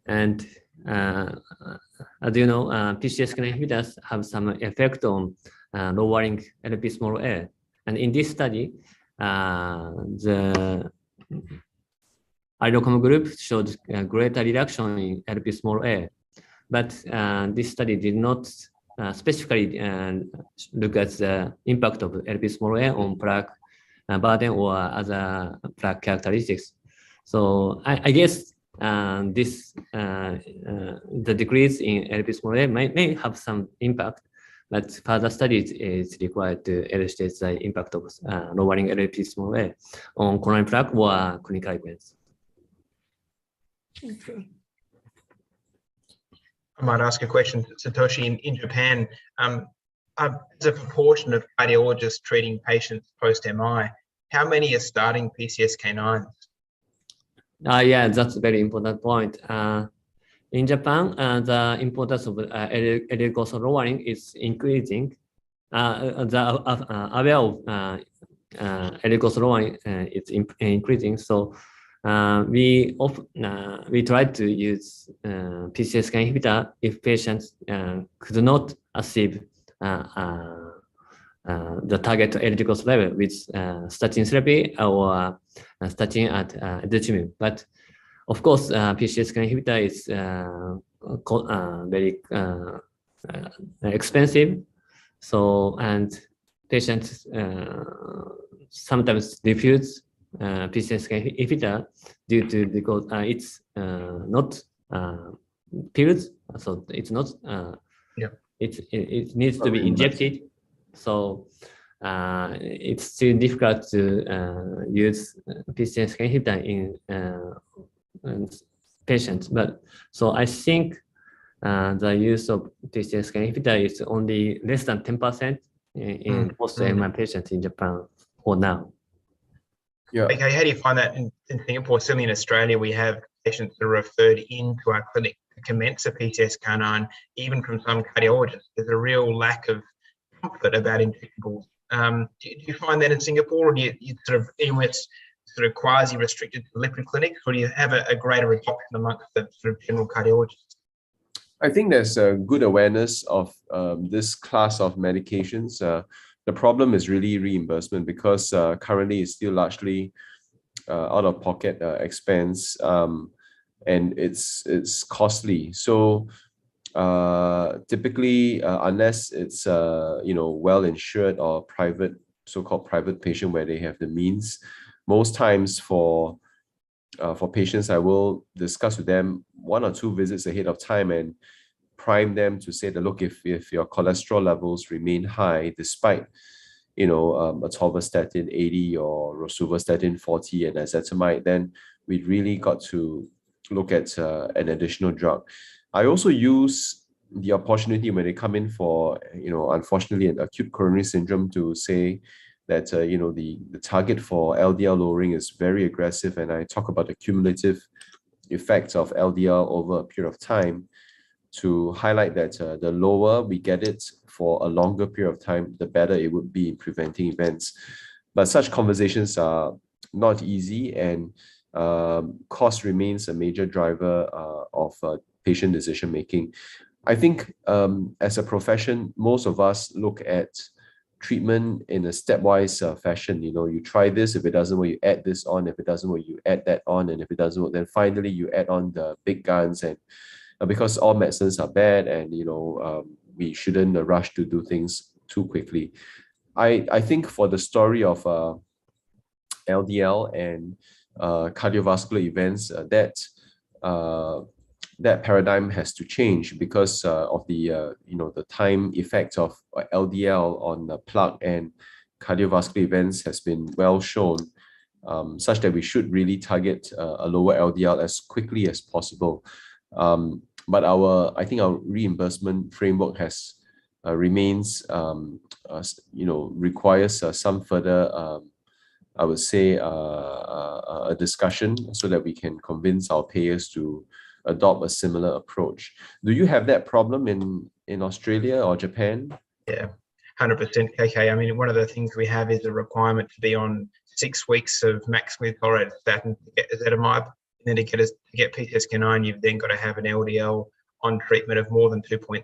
And as you know, PCSK9 inhibitors have some effect on lowering LP small a. And in this study, the alirocumab group showed a greater reduction in LP small a. But this study did not specifically look at the impact of LP small a on plaque burden or other plaque characteristics. So I guess this the decrease in LP small a may have some impact, but further studies is required to illustrate the impact of lowering LP small a on coronary plaque or clinical events. Okay. I might ask a question, Satoshi. In Japan, as a proportion of cardiologists treating patients post-MI, how many are starting PCSK9s? Yeah, that's a very important point. In Japan, the importance of LDL glucose lowering is increasing. The aware of LDL glucose lowering is increasing. So we try to use PCSK9 inhibitor if patients could not achieve the target LDL glucose level with statin therapy or statin at ezetimibe. But of course, PCSK9 inhibitor is very expensive. So, and patients sometimes refuse PCSK9 inhibitor due to because it's not pills, so it's not. It needs to be injected. So it's still difficult to use PCSK9 inhibitor in patients. But so I think the use of PCSK9 inhibitor is only less than 10% in post-MI patients in Japan for now. Yeah. Okay, how do you find that in Singapore? Certainly in Australia, we have patients that are referred into our clinic to commence a PCSK9, even from some cardiologists. There's a real lack of comfort about injectables. Do you find that in Singapore, or do you sort of, even it's sort of quasi-restricted to lipid clinics, or do you have a greater adoption amongst the sort of general cardiologists? I think there's a good awareness of this class of medications. The problem is really reimbursement, because currently it's still largely out-of-pocket expense, and it's costly. So typically, unless it's well insured or private, so-called private patient where they have the means, most times for patients, I will discuss with them 1 or 2 visits ahead of time and prime them to say that, look, if your cholesterol levels remain high despite atorvastatin 80 or rosuvastatin 40 and ezetimibe, then we really got to look at an additional drug. I also use the opportunity when they come in for unfortunately an acute coronary syndrome to say that the target for LDL lowering is very aggressive, and I talk about the cumulative effects of LDL over a period of time. to highlight that the lower we get it for a longer period of time, the better it would be in preventing events. But such conversations are not easy, and cost remains a major driver of patient decision making. I think as a profession, most of us look at treatment in a stepwise fashion. You know, you try this, if it doesn't work, you add this on, if it doesn't work, you add that on, and if it doesn't work, then finally you add on the big guns. And because all medicines are bad, and we shouldn't rush to do things too quickly. I think for the story of LDL and cardiovascular events, that paradigm has to change because of the time effect of LDL on the plaque and cardiovascular events has been well shown, such that we should really target a lower LDL as quickly as possible. But I think our reimbursement framework remains requires some further I would say a discussion so that we can convince our payers to adopt a similar approach. Do you have that problem in Australia or Japan? Yeah, 100% KK. I mean, one of the things we have is a requirement to be on 6 weeks of maximally tolerated statin to get ezetimibe. And then to get PCSK9, you've then got to have an LDL on treatment of more than 2.6.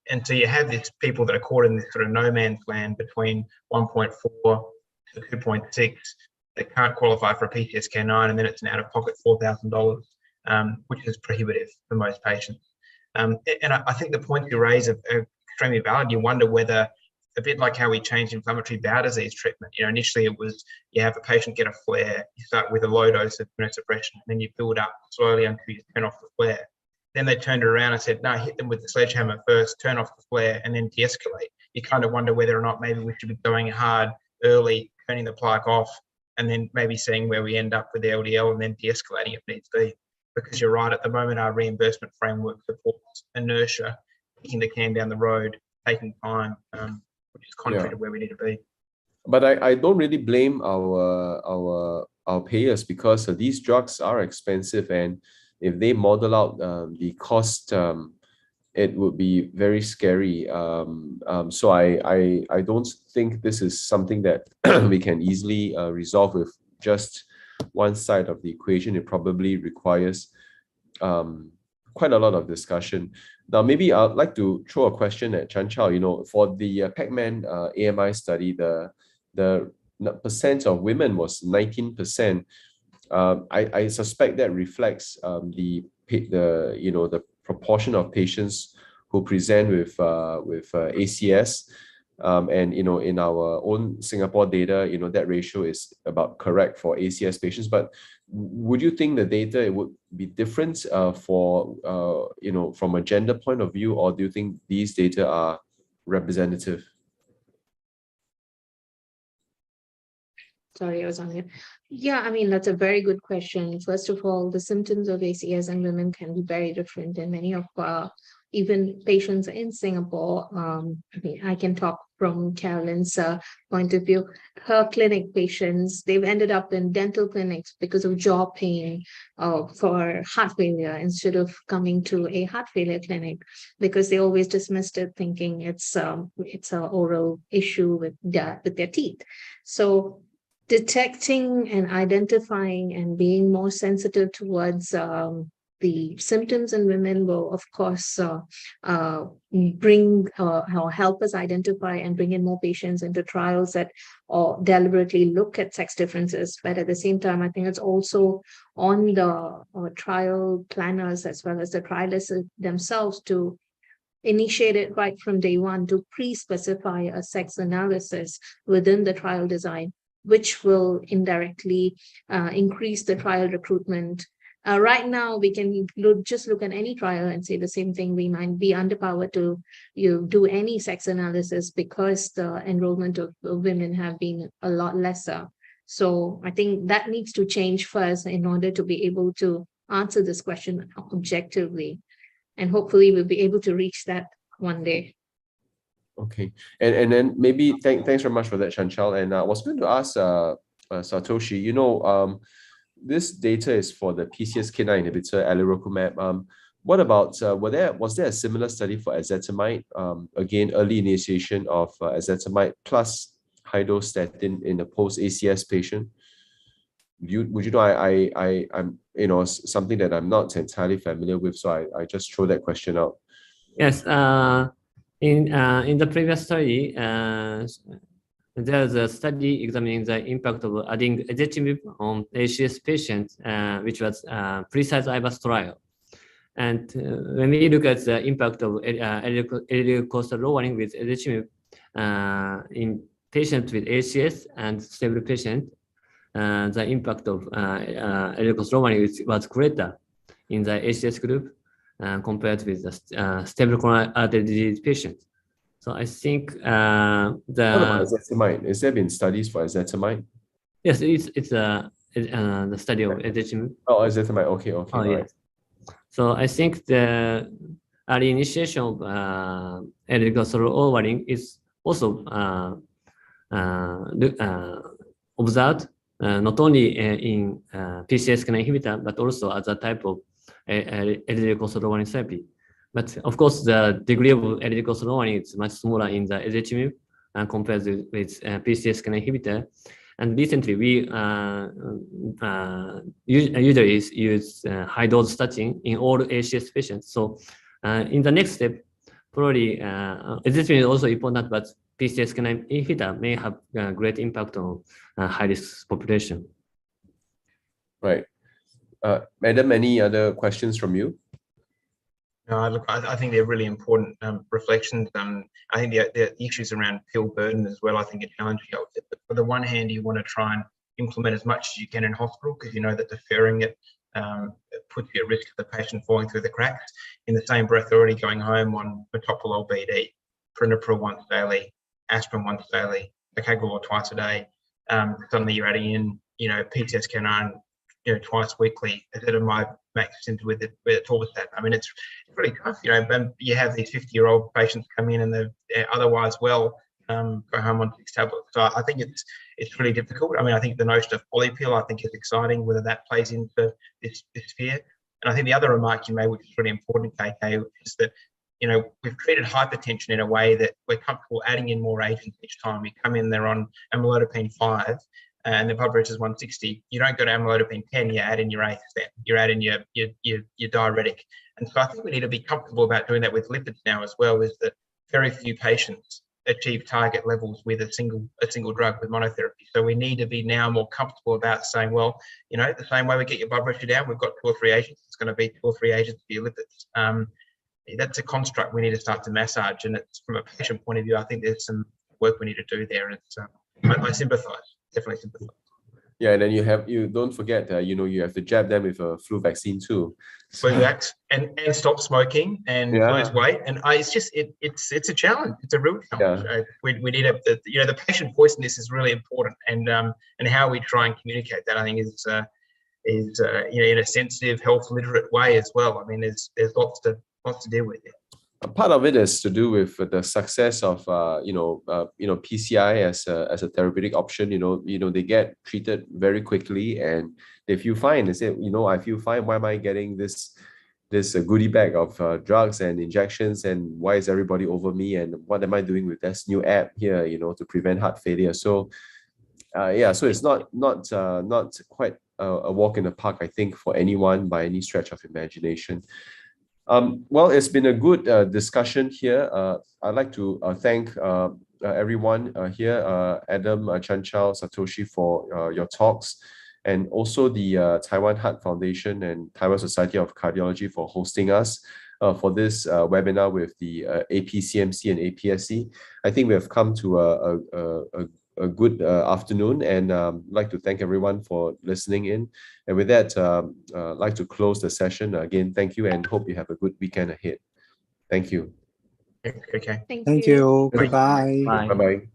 And so you have these people that are caught in this sort of no man's land between 1.4 to 2.6. They can't qualify for a PCSK9, and then it's an out-of-pocket $4,000. Which is prohibitive for most patients. And I think the points you raise are extremely valid. You wonder whether, a bit like how we changed inflammatory bowel disease treatment, initially it was you have a patient get a flare, you start with a low dose of immunosuppression, and then you build up slowly until you turn off the flare. Then they turned around and said, no, hit them with the sledgehammer first, turn off the flare, and then de-escalate. You kind of wonder whether or not maybe we should be going hard early, turning the plaque off, and then maybe seeing where we end up with the LDL and then de-escalating if needs be. Because you're right, at the moment, our reimbursement framework supports inertia, kicking the can down the road, taking time, which is contrary to where we need to be. But I don't really blame our payers, because these drugs are expensive, and if they model out the cost, it would be very scary. So I don't think this is something that we can easily resolve with just one side of the equation. It probably requires quite a lot of discussion. Now, maybe I'd like to throw a question at Chanchal. For the Pacman AMI study, the percent of women was 19%. I suspect that reflects the proportion of patients who present with ACS. And in our own Singapore data, that ratio is about correct for ACS patients. But would you think the data would be different from a gender point of view, or do you think these data are representative? Sorry, I was on here. Yeah, I mean, that's a very good question. First of all, the symptoms of ACS in women can be very different, and many of even patients in Singapore, I can talk from Carolyn's point of view. Her clinic patients, they've ended up in dental clinics because of jaw pain for heart failure, instead of coming to a heart failure clinic, because they always dismissed it thinking it's an oral issue with their teeth. So detecting and identifying and being more sensitive towards the symptoms in women will, of course, bring or help us identify and bring in more patients into trials that deliberately look at sex differences. But at the same time, I think it's also on the trial planners as well as the trialists themselves to initiate it right from day one, to pre-specify a sex analysis within the trial design, which will indirectly increase the trial recruitment. Right now, we can just look at any trial and say the same thing. We might be underpowered to do any sex analysis because the enrollment of women have been a lot lesser. So I think that needs to change first in order to be able to answer this question objectively. And hopefully we'll be able to reach that one day. Okay, and then maybe thanks very much for that, Chanchal. And I was going to ask Satoshi, this data is for the PCSK9 inhibitor alirocumab. What about, was there a similar study for ezetimibe? Again, early initiation of ezetimibe plus high-dose statin in a post-ACS patient? Would you know, I'm, you know, something that I'm not entirely familiar with, so I just throw that question out. Yes, in the previous study, there's a study examining the impact of adding ezetimibe on ACS patients, which was precise IVAS trial. And when we look at the impact of LDL cholesterol lowering with ezetimibe in patients with ACS and stable patients, the impact of LDL cholesterol lowering was greater in the ACS group compared with the stable coronary artery disease patients. So I think What about ezetimibe? Has there been studies for ezetimibe? Yes, it's the study of ezetimibe. Oh, ezetimibe. Okay. Oh, All yes. right. So I think the early initiation of LDL cholesterol lowering is also observed not only in PCSK9 inhibitor, but also as a type of LDL cholesterol lowering therapy. But of course, the degree of LDL cholesterol lowering is much smaller in the ezetimibe compared with PCSK9 inhibitor. And recently, we usually use high-dose statin in all ACS patients. So in the next step, probably ezetimibe is also important, but PCSK9 inhibitor may have a great impact on high-risk population. Right. Madam, any other questions from you? No, look, I think they're really important reflections. I think the issues around pill burden as well, I think, are challenging. But on the one hand, you want to try and implement as much as you can in hospital because you know that deferring it puts you at risk of the patient falling through the cracks. In the same breath, already going home on metoprolol BD, prinapral once daily, aspirin once daily, ticagrelor twice a day. Suddenly you're adding in, you know, PCSK9, you know, twice weekly, ezetimibe max with atorvastatin. I mean, it's really tough. You know, you have these 50-year-old patients come in and they're otherwise well, go home on 6 tablets. So I think it's really difficult. I mean, I think the notion of polypill, I think, is exciting, whether that plays into this sphere. And I think the other remark you made, which is really important, KK, is that, you know, we've treated hypertension in a way that we're comfortable adding in more agents each time. We come in there on amlodipine 5 and the blood pressure is 160. You don't go to amlodipine 10, you add in your ASAN, you add in your diuretic. And so I think we need to be comfortable about doing that with lipids now as well, is that very few patients achieve target levels with a single drug with monotherapy. So we need to be now more comfortable about saying, well, you know, the same way we get your blood pressure down, we've got 2 or 3 agents. It's going to be 2 or 3 agents for your lipids. That's a construct we need to start to massage. And it's from a patient point of view, I think there's some work we need to do there. It's I sympathise, definitely sympathise. Yeah, and then you don't forget that, you know, you have to jab them with a flu vaccine too. Flu vax and stop smoking and lose weight. And it's a challenge. It's a real challenge. Yeah. We need the patient voice in this is really important, and how we try and communicate that, I think, is you know, in a sensitive, health literate way as well. I mean, there's lots to deal with it. Part of it is to do with the success of PCI as a therapeutic option. You know they get treated very quickly, and they feel fine. They say, you know, I feel fine. Why am I getting this goodie bag of drugs and injections, and why is everybody over me? And what am I doing with this new app here? You know, to prevent heart failure. So, so it's not quite a walk in the park, I think, for anyone by any stretch of imagination. Well, it's been a good discussion here. I'd like to thank everyone here, Adam, Chanchal, Satoshi, for your talks, and also the Taiwan Heart Foundation and Taiwan Society of Cardiology for hosting us for this webinar with the APCMC and APSC. I think we have come to a good afternoon, and I'd like to thank everyone for listening in. And with that, I'd like to close the session. Again, thank you, and hope you have a good weekend ahead. Thank you. Okay. Thank you. Goodbye. Bye. Bye-bye.